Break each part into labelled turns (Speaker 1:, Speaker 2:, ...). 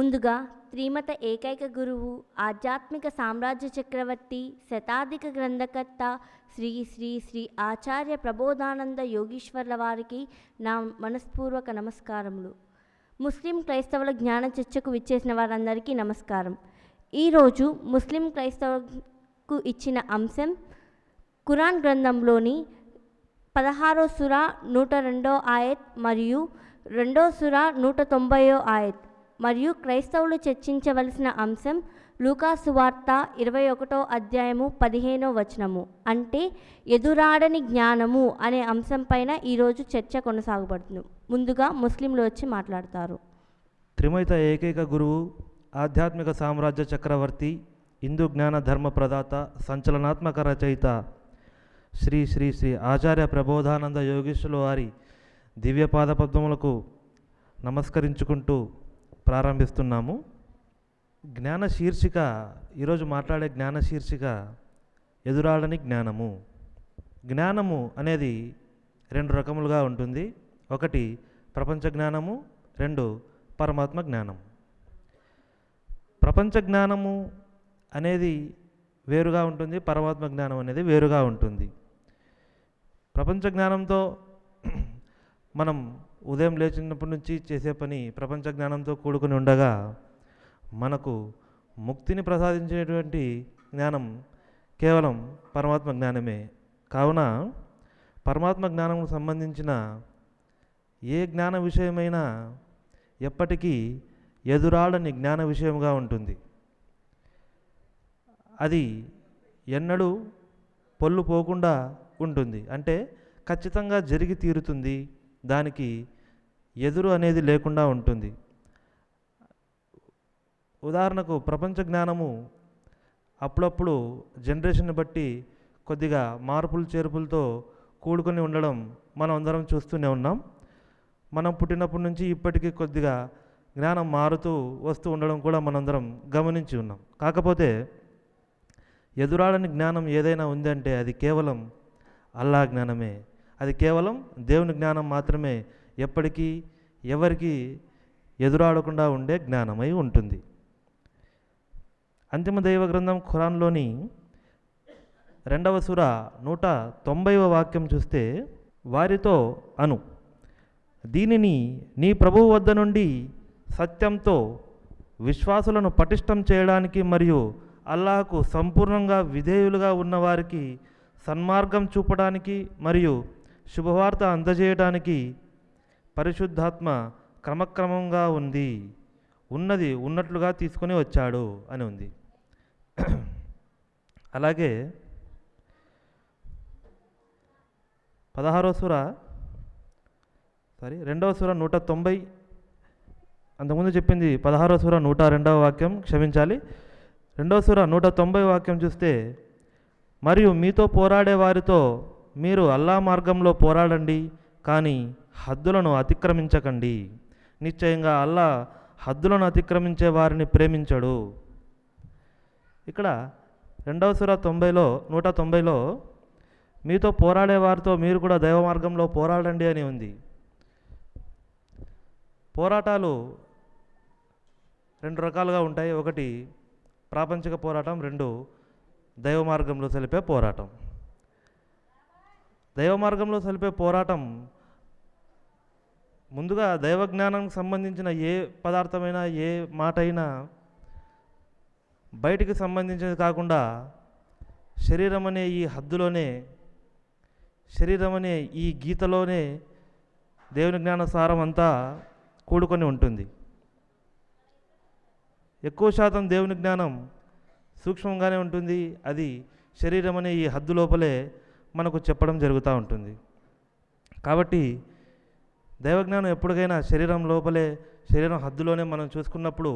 Speaker 1: ముందుగా త్రిమత ఏకైక గురువు, ఆధ్యాత్మిక సామ్రాజ్య చక్రవర్తి, శతాధిక గ్రంథకర్త శ్రీ శ్రీ శ్రీ ఆచార్య ప్రబోధానంద యోగీశ్వర్ల వారికి నా మనస్పూర్వక నమస్కారములు. ముస్లిం క్రైస్తవుల జ్ఞాన చర్చకు విచ్చేసిన వారందరికీ నమస్కారం. ఈరోజు ముస్లిం క్రైస్తవులకు ఇచ్చిన అంశం ఖురాన్ గ్రంథంలోని 16వ సూరా 102వ ఆయత్ మరియు 2వ సూరా 190వ ఆయత్ మరియు క్రైస్తవులు చర్చించవలసిన అంశం లూకా సువార్త 21వ అధ్యాయము 15వ వచనము, అంటే ఎదురాడని జ్ఞానము అనే అంశం పైన ఈరోజు చర్చ కొనసాగబడుతుంది. ముందుగా ముస్లింలు వచ్చి మాట్లాడతారు.
Speaker 2: త్రిమైత ఏకైక గురువు, ఆధ్యాత్మిక సామ్రాజ్య చక్రవర్తి, హిందూ జ్ఞాన ధర్మ ప్రదాత, సంచలనాత్మక రచయిత శ్రీ శ్రీ శ్రీ ఆచార్య ప్రబోధానంద యోగీశ్వరుల వారి దివ్యపాద పద్మములకు నమస్కరించుకుంటూ ప్రారంభిస్తున్నాము. జ్ఞాన శీర్షిక, ఈరోజు మాట్లాడే జ్ఞాన శీర్షిక ఎదురాడని జ్ఞానము. జ్ఞానము అనేది రెండు రకములుగా ఉంటుంది. ఒకటి ప్రపంచ జ్ఞానము, రెండు పరమాత్మ జ్ఞానం. ప్రపంచ జ్ఞానము అనేది వేరుగా ఉంటుంది, పరమాత్మ జ్ఞానం అనేది వేరుగా ఉంటుంది. ప్రపంచ జ్ఞానంతో మనం ఉదయం లేచినప్పటి నుంచి చేసే పని ప్రపంచ జ్ఞానంతో కూడుకుని ఉండగా మనకు ముక్తిని ప్రసాదించేటువంటి జ్ఞానం కేవలం పరమాత్మ జ్ఞానమే. కావున పరమాత్మ జ్ఞానంకు సంబంధించిన ఏ జ్ఞాన విషయమైనా ఎప్పటికీ ఎదురాడని జ్ఞాన విషయముగా ఉంటుంది. అది ఎన్నడూ పొల్లు పోకుండా ఉంటుంది, అంటే ఖచ్చితంగా జరిగి తీరుతుంది, దానికి ఎదురు అనేది లేకుండా ఉంటుంది. ఉదాహరణకు ప్రపంచ జ్ఞానము అప్పుడప్పుడు జనరేషన్ని బట్టి కొద్దిగా మార్పులు చేర్పులతో కూడుకొని ఉండడం మనం అందరం చూస్తూనే ఉన్నాం. మనం పుట్టినప్పటి నుంచి ఇప్పటికీ కొద్దిగా జ్ఞానం మారుతూ వస్తూ ఉండడం కూడా మనందరం గమనించి ఉన్నాం. కాకపోతే ఎదురాడని జ్ఞానం ఏదైనా ఉందంటే అది కేవలం అల్లా జ్ఞానమే. అది కేవలం దేవుని జ్ఞానం మాత్రమే ఎప్పటికీ ఎవరికి ఎదురాడకుండా ఉండే జ్ఞానమై ఉంటుంది. అంతిమ దైవ గ్రంథం ఖురాన్లోని 2వ సూర 190వ వాక్యం చూస్తే, వారితో అను, దీనిని నీ ప్రభువు వద్ద నుండి సత్యంతో విశ్వాసులను పటిష్టం చేయడానికి మరియు అల్లాహకు సంపూర్ణంగా విధేయులుగా ఉన్నవారికి సన్మార్గం చూపడానికి మరియు శుభవార్త అందజేయడానికి పరిశుద్ధాత్మ క్రమక్రమంగా ఉన్నది ఉన్నట్లుగా తీసుకొని వచ్చాడు అని ఉంది. అలాగే 2వ సూర 190, అంతకుముందు చెప్పింది 16వ సూర 102వ వాక్యం, క్షమించాలి, 2వ సూర 190వ వాక్యం చూస్తే, మరియు మీతో పోరాడే వారితో మీరు అల్లా మార్గంలో పోరాడండి, కానీ హద్దులను అతిక్రమించకండి. నిశ్చయంగా అల్లా హద్దులను అతిక్రమించే వారిని ప్రేమించడు. ఇక్కడ 2వ సూర 190లో మీతో పోరాడే వారితో మీరు కూడా దైవ మార్గంలో పోరాడండి అని ఉంది. పోరాటాలు రెండు రకాలుగా ఉంటాయి. ఒకటి ప్రాపంచిక పోరాటం, రెండు దైవ మార్గంలో సలిపే పోరాటం. దైవ మార్గంలో సలిపే పోరాటం ముందుగా దైవ జ్ఞానానికి సంబంధించిన ఏ పదార్థమైనా ఏ మాట అయినా బయటికి సంబంధించినది కాకుండా శరీరం అనే ఈ హద్దులోనే, శరీరం అనే ఈ గీతలోనే దేవుని జ్ఞాన సారం అంతా కూడుకొని ఉంటుంది. ఎక్కువ శాతం దేవుని జ్ఞానం సూక్ష్మంగానే ఉంటుంది. అది శరీరం అనే ఈ హద్దు లోపలే మనకు చెప్పడం జరుగుతూ ఉంటుంది. కాబట్టి దైవజ్ఞానం ఎప్పటికైనా శరీరం లోపలే, శరీరం హద్దులోనే మనం చూసుకున్నప్పుడు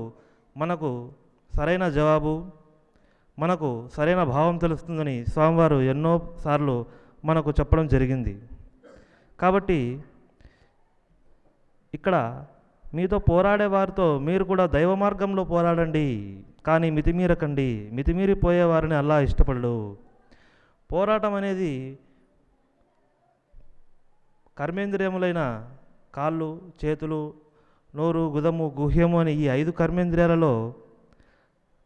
Speaker 2: మనకు సరైన జవాబు, మనకు సరైన భావం తెలుస్తుందని స్వామివారు ఎన్నోసార్లు మనకు చెప్పడం జరిగింది. కాబట్టి ఇక్కడ మీతో పోరాడే వారితో మీరు కూడా దైవ మార్గంలో పోరాడండి, కానీ మితిమీరకండి. మితిమీరిపోయే వారిని అల్లా ఇష్టపడడు. పోరాటం అనేది కర్మేంద్రియములైన కాళ్ళు, చేతులు, నోరు, గుదము, గుహ్యము అనే ఈ 5 కర్మేంద్రియాలలో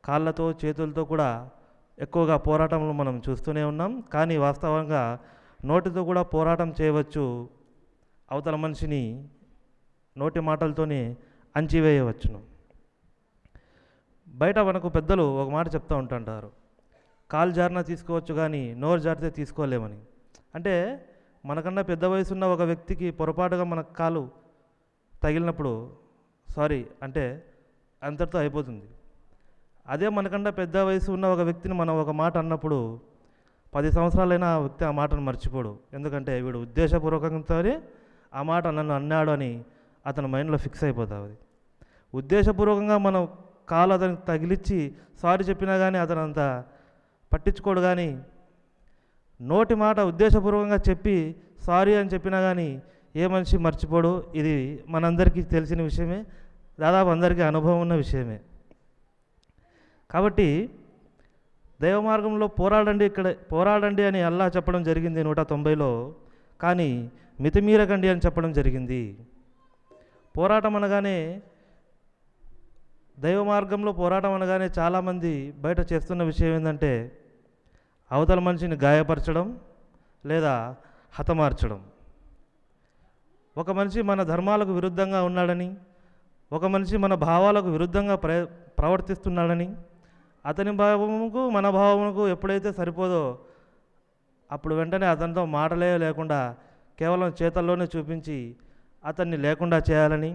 Speaker 2: కాళ్ళతో చేతులతో కూడా ఎక్కువగా పోరాటంలో మనం చూస్తూనే ఉన్నాం. కానీ వాస్తవంగా నోటితో కూడా పోరాటం చేయవచ్చు. అవతల మనిషిని నోటి మాటలతోనే అంచివేయవచ్చును. బయట మనకు పెద్దలు ఒక మాట చెప్తూ ఉంటుంటారు, కాలు జారినా తీసుకోవచ్చు కానీ నోరు జారితే తీసుకోలేమని. అంటే మనకన్నా పెద్ద వయసు ఉన్న ఒక వ్యక్తికి పొరపాటుగా మన కాలు తగిలినప్పుడు సారీ అంటే అంతటితో అయిపోతుంది. అదే మనకన్నా పెద్ద వయసు ఉన్న ఒక వ్యక్తిని మనం ఒక మాట అన్నప్పుడు 10 సంవత్సరాలైనా ఆ వ్యక్తి ఆ మాటను మర్చిపోడు. ఎందుకంటే వీడు ఉద్దేశపూర్వకంగానే ఆ మాట నన్ను అన్నాడు అని అతని మైండ్లో ఫిక్స్ అయిపోతుంది. ఉద్దేశపూర్వకంగా మనం కాలు అతనికి తగిలిచ్చి సారీ చెప్పినా కానీ అతను అంత పట్టించుకోడు. కానీ నోటి మాట ఉద్దేశపూర్వకంగా చెప్పి సారీ అని చెప్పినా కానీ ఏ మనిషి మర్చిపోడు. ఇది మనందరికీ తెలిసిన విషయమే, దాదాపు అందరికీ అనుభవం ఉన్న విషయమే. కాబట్టి దైవ మార్గంలో పోరాడండి అని అల్లా చెప్పడం జరిగింది 190లో. కానీ మితిమీరకండి అని చెప్పడం జరిగింది. పోరాటం అనగానే, దైవ మార్గంలో పోరాటం అనగానే చాలామంది బయట చేస్తున్న విషయం ఏంటంటే అవతల మనిషిని గాయపరచడం లేదా హతమార్చడం. ఒక మనిషి మన ధర్మాలకు విరుద్ధంగా ఉన్నాడని, ఒక మనిషి మన భావాలకు విరుద్ధంగా ప్రవర్తిస్తున్నాడని, అతని భావముకు మన భావముకు ఎప్పుడైతే సరిపోదో అప్పుడు వెంటనే అతనితో మాటలే లేకుండా కేవలం చేతల్లోనే చూపించి అతన్ని లేకుండా చేయాలని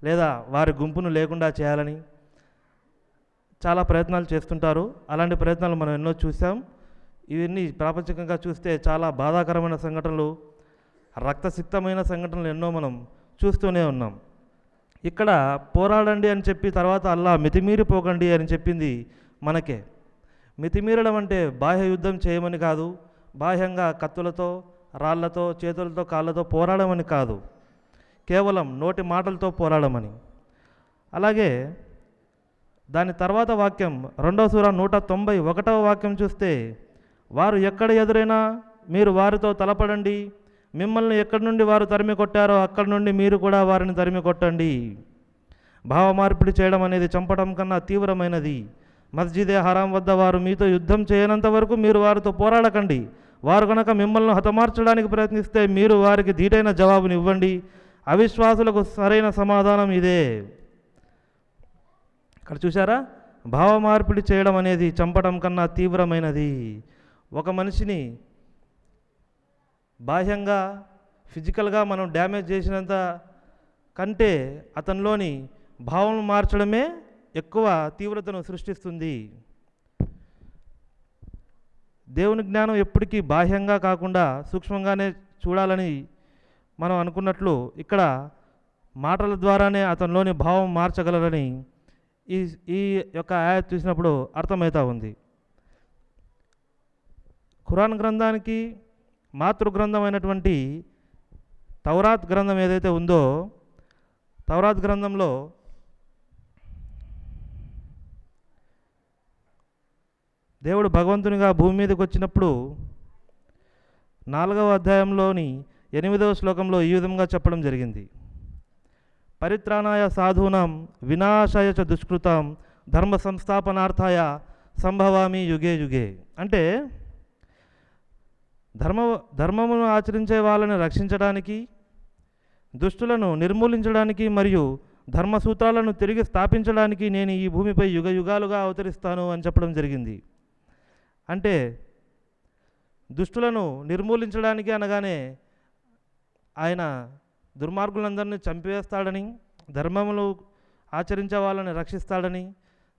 Speaker 2: లేదా వారి గుంపును లేకుండా చేయాలని చాలా ప్రయత్నాలు చేస్తుంటారు. అలాంటి ప్రయత్నాలు మనం ఎన్నో చూసాం. ఇవన్నీ ప్రాపంచికంగా చూస్తే చాలా బాధాకరమైన సంఘటనలు, రక్తసిక్తమైన సంఘటనలు ఎన్నో మనం చూస్తూనే ఉన్నాం. ఇక్కడ పోరాడండి అని చెప్పి తర్వాత అల్లా మితిమీరిపోకండి అని చెప్పింది మనకే. మితిమీరడం అంటే బాహ్య యుద్ధం చేయమని కాదు, బాహ్యంగా కత్తులతో, రాళ్లతో, చేతులతో, కాళ్ళతో పోరాడమని కాదు, కేవలం నోటి మాటలతో పోరాడమని. అలాగే దాని తర్వాత వాక్యం 2వ సూర 191వ వాక్యం చూస్తే, వారు ఎక్కడ ఎదురైనా మీరు వారితో తలపడండి, మిమ్మల్ని ఎక్కడి నుండి వారు తరిమి కొట్టారో అక్కడి నుండి మీరు కూడా వారిని తరిమి కొట్టండి. భావ మార్పిడి చేయడం అనేది చంపడం కన్నా తీవ్రమైనది. మస్జిదే హరాం వద్ద వారు మీతో యుద్ధం చేయనంత వరకు మీరు వారితో పోరాడకండి. వారు కనుక మిమ్మల్ని హతమార్చడానికి ప్రయత్నిస్తే మీరు వారికి ధీటైన జవాబుని ఇవ్వండి. అవిశ్వాసులకు సరైన సమాధానం ఇదే. ఇక్కడ చూసారా, భావ మార్పిడి చేయడం అనేది చంపడం కన్నా తీవ్రమైనది. ఒక మనిషిని బాహ్యంగా ఫిజికల్గా మనం డ్యామేజ్ చేసినంత కంటే అతనిలోని భావం మార్చడమే ఎక్కువ తీవ్రతను సృష్టిస్తుంది. దేవుని జ్ఞానం ఎప్పటికీ బాహ్యంగా కాకుండా సూక్ష్మంగానే చూడాలని మనం అనుకున్నట్లు ఇక్కడ మాటల ద్వారానే అతనిలోని భావం మార్చగలరని ఈ యొక్క ఆయత్ చూసినప్పుడు అర్థమవుతూ ఉంది. ఖురాన్ గ్రంథానికి మాతృ గ్రంథమైనటువంటి తౌరాత్ గ్రంథం ఏదైతే ఉందో, తౌరాత్ గ్రంథంలో దేవుడు భగవంతునిగా భూమి మీదకి వచ్చినప్పుడు 4వ అధ్యాయంలోని 8వ శ్లోకంలో ఈ విధంగా చెప్పడం జరిగింది. పరిత్రాణాయ సాధూనాం వినాశాయ చ దుష్కృతాం ధర్మ సంస్థాపనార్థాయ సంభవామి యుగే యుగే. అంటే ధర్మమును ఆచరించే వాళ్ళని రక్షించడానికి, దుష్టులను నిర్మూలించడానికి మరియు ధర్మసూత్రాలను తిరిగి స్థాపించడానికి నేను ఈ భూమిపై యుగ యుగాలుగా అవతరిస్తాను అని చెప్పడం జరిగింది. అంటే దుష్టులను నిర్మూలించడానికి అనగానే ఆయన దుర్మార్గులందరినీ చంపివేస్తాడని, ధర్మములు ఆచరించే వాళ్ళని రక్షిస్తాడని,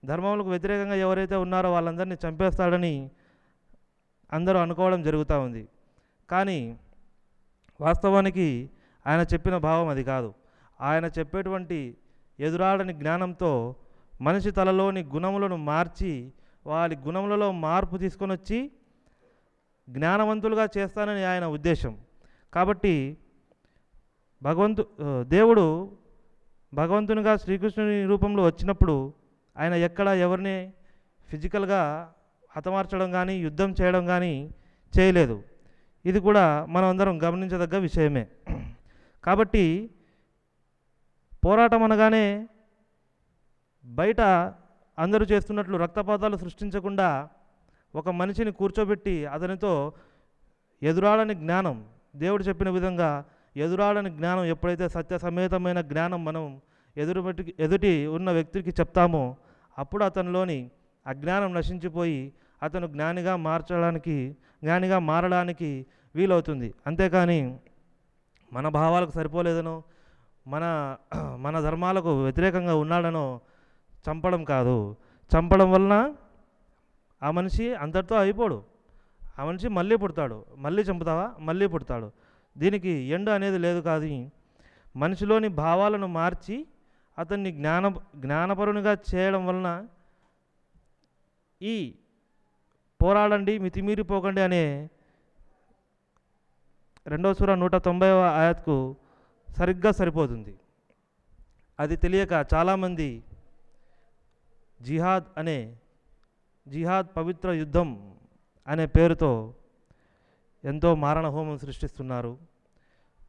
Speaker 2: ధర్మములకు వ్యతిరేకంగా ఎవరైతే ఉన్నారో వాళ్ళందరినీ చంపేస్తాడని అందరూ అనుకోవడం జరుగుతూ ఉంది. కానీ వాస్తవానికి ఆయన చెప్పిన భావం అది కాదు. ఆయన చెప్పేటువంటి ఎదురాడని జ్ఞానంతో మనిషి తలలోని గుణములను మార్చి వారి గుణములలో మార్పు తీసుకొని వచ్చి జ్ఞానవంతులుగా చేస్తానని ఆయన ఉద్దేశం. కాబట్టి దేవుడు భగవంతునిగా శ్రీకృష్ణుని రూపంలో వచ్చినప్పుడు ఆయన ఎక్కడ ఎవరిని ఫిజికల్గా హతమార్చడం కానీ యుద్ధం చేయడం కానీ చేయలేదు. ఇది కూడా మనం అందరం గమనించదగ్గ విషయమే. కాబట్టి పోరాటం అనగానే బయట అందరూ చేస్తున్నట్లు రక్తపాతాలు సృష్టించకుండా ఒక మనిషిని కూర్చోబెట్టి అతనితో ఎదురాడని జ్ఞానం, దేవుడు చెప్పిన విధంగా ఎదురాడని జ్ఞానం, ఎప్పుడైతే సత్య సమేతమైన జ్ఞానం మనం ఎదుటి ఉన్న వ్యక్తికి చెప్తామో అప్పుడు అతనిలోని అజ్ఞానం నశించిపోయి అతను జ్ఞానిగా మారడానికి వీలవుతుంది. అంతేకాని మన భావాలకు సరిపోలేదనో మన ధర్మాలకు వ్యతిరేకంగా ఉన్నాడనో చంపడం కాదు. చంపడం వలన ఆ మనిషి అంతటితో అయిపోడు. ఆ మనిషి మళ్ళీ పుడతాడు. మళ్ళీ చంపుతావా, మళ్ళీ పుడతాడు. దీనికి ఎండ్ అనేది లేదు. కాదు, మనిషిలోని భావాలను మార్చి అతన్ని జ్ఞానపరునిగా చేయడం వలన ఈ పోరాడండి, మితిమీరిపోకండి అనే 2వ సూర 190వ ఆయత్కు సరిగ్గా సరిపోతుంది. అది తెలియక చాలామంది జిహాద్ పవిత్ర యుద్ధం అనే పేరుతో ఎంతో మారణ హోమం సృష్టిస్తున్నారు.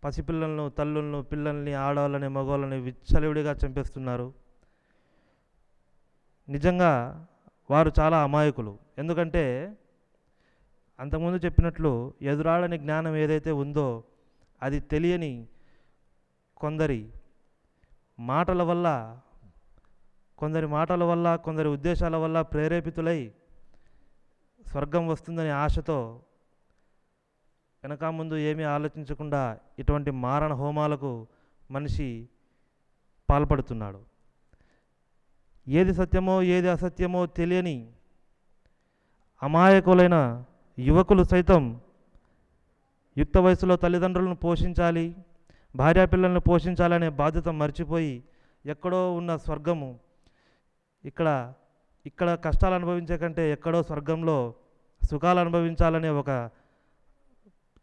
Speaker 2: పసిపిల్లలను, తల్లులను, పిల్లల్ని, ఆడవాళ్ళని, మగవాళ్ళని విచ్చలవిడిగా చంపేస్తున్నారు. నిజంగా వారు చాలా అమాయకులు. ఎందుకంటే అంతకుముందు చెప్పినట్లు ఎదురాడని జ్ఞానం ఏదైతే ఉందో అది తెలియని కొందరి మాటల వల్ల, కొందరి ఉద్దేశాల వల్ల ప్రేరేపితులై స్వర్గం వస్తుందని ఆశతో వెనక ముందు ఏమీ ఆలోచించకుండా ఇటువంటి మారణ హోమాలకు మనిషి పాల్పడుతున్నాడు. ఏది సత్యమో ఏది అసత్యమో తెలియని అమాయకులైన యువకులు సైతం యుక్త వయసులో తల్లిదండ్రులను పోషించాలి, భార్యాపిల్లలను పోషించాలనే బాధ్యత మర్చిపోయి ఎక్కడో ఉన్న స్వర్గము ఇక్కడ కష్టాలు అనుభవించే కంటే ఎక్కడో స్వర్గంలో సుఖాలు అనుభవించాలనే ఒక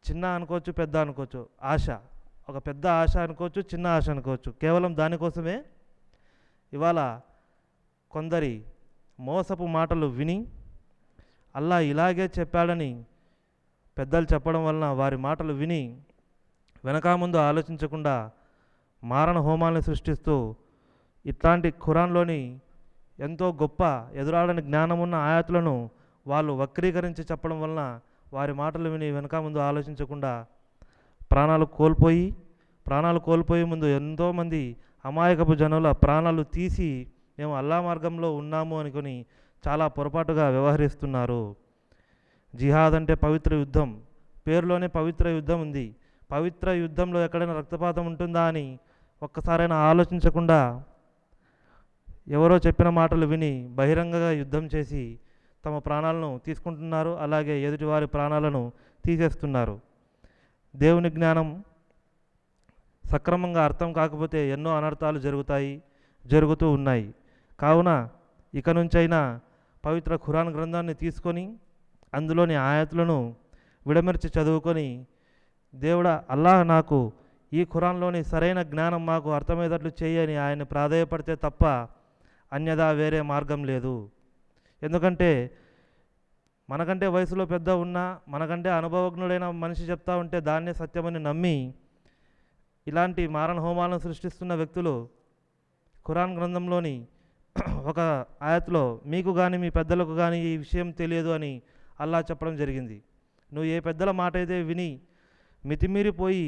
Speaker 2: చిన్న అనుకోవచ్చు, పెద్ద అనుకోవచ్చు ఆశ, ఒక పెద్ద ఆశ అనుకోవచ్చు, చిన్న ఆశ అనుకోవచ్చు, కేవలం దానికోసమే ఇవాళ కొందరి మోసపు మాటలు విని అల్లా ఇలాగే చెప్పాడని పెద్దలు చెప్పడం వలన వారి మాటలు విని వెనక ముందు ఆలోచించకుండా మారణ హోమాలను సృష్టిస్తూ ఇట్లాంటి ఖురాన్లోని ఎంతో గొప్ప ఎదురాడని జ్ఞానమున్న ఆయతులను వాళ్ళు వక్రీకరించి చెప్పడం వలన వారి మాటలు విని వెనక ముందు ఆలోచించకుండా ప్రాణాలు కోల్పోయి ముందు ఎంతోమంది అమాయకపు జనుల ప్రాణాలు తీసి మేము అల్లా మార్గంలో ఉన్నాము అనుకుని చాలా పొరపాటుగా వ్యవహరిస్తున్నారు. జిహాద్ అంటే పవిత్ర యుద్ధం, పేరులోనే పవిత్ర యుద్ధం ఉంది. పవిత్ర యుద్ధంలో ఎక్కడైనా రక్తపాతం ఉంటుందా అని ఒక్కసారైనా ఆలోచించకుండా ఎవరో చెప్పిన మాటలు విని బహిరంగంగా యుద్ధం చేసి తమ ప్రాణాలను తీసుకుంటున్నారు, అలాగే ఎదుటివారి ప్రాణాలను తీసేస్తున్నారు. దేవుని జ్ఞానం సక్రమంగా అర్థం కాకపోతే ఎన్నో అనర్థాలు జరుగుతూ ఉన్నాయి. కావున ఇక నుంచైనా పవిత్ర ఖురాన్ గ్రంథాన్ని తీసుకొని అందులోని ఆయతులను విడమర్చి చదువుకొని దేవుడా అల్లాహ్ నాకు ఈ ఖురాన్లోని సరైన జ్ఞానం మాకు అర్థమయ్యేటట్లు చేయని ఆయన ప్రాధేయపడితే తప్ప అన్యదా వేరే మార్గం లేదు. ఎందుకంటే మనకంటే వయసులో పెద్ద ఉన్నా, మనకంటే అనుభవజ్ఞుడైన మనిషి చెప్తా ఉంటే దాన్నే సత్యమని నమ్మి ఇలాంటి మారణ హోమాలను సృష్టిస్తున్న వ్యక్తులు ఖురాన్ గ్రంథంలోని ఒక ఆయత్లో మీకు కానీ మీ పెద్దలకు కానీ ఈ విషయం తెలియదు అని అల్లాహ్ చెప్పడం జరిగింది. నువ్వు ఏ పెద్దల మాట అయితే విని మితిమీరిపోయి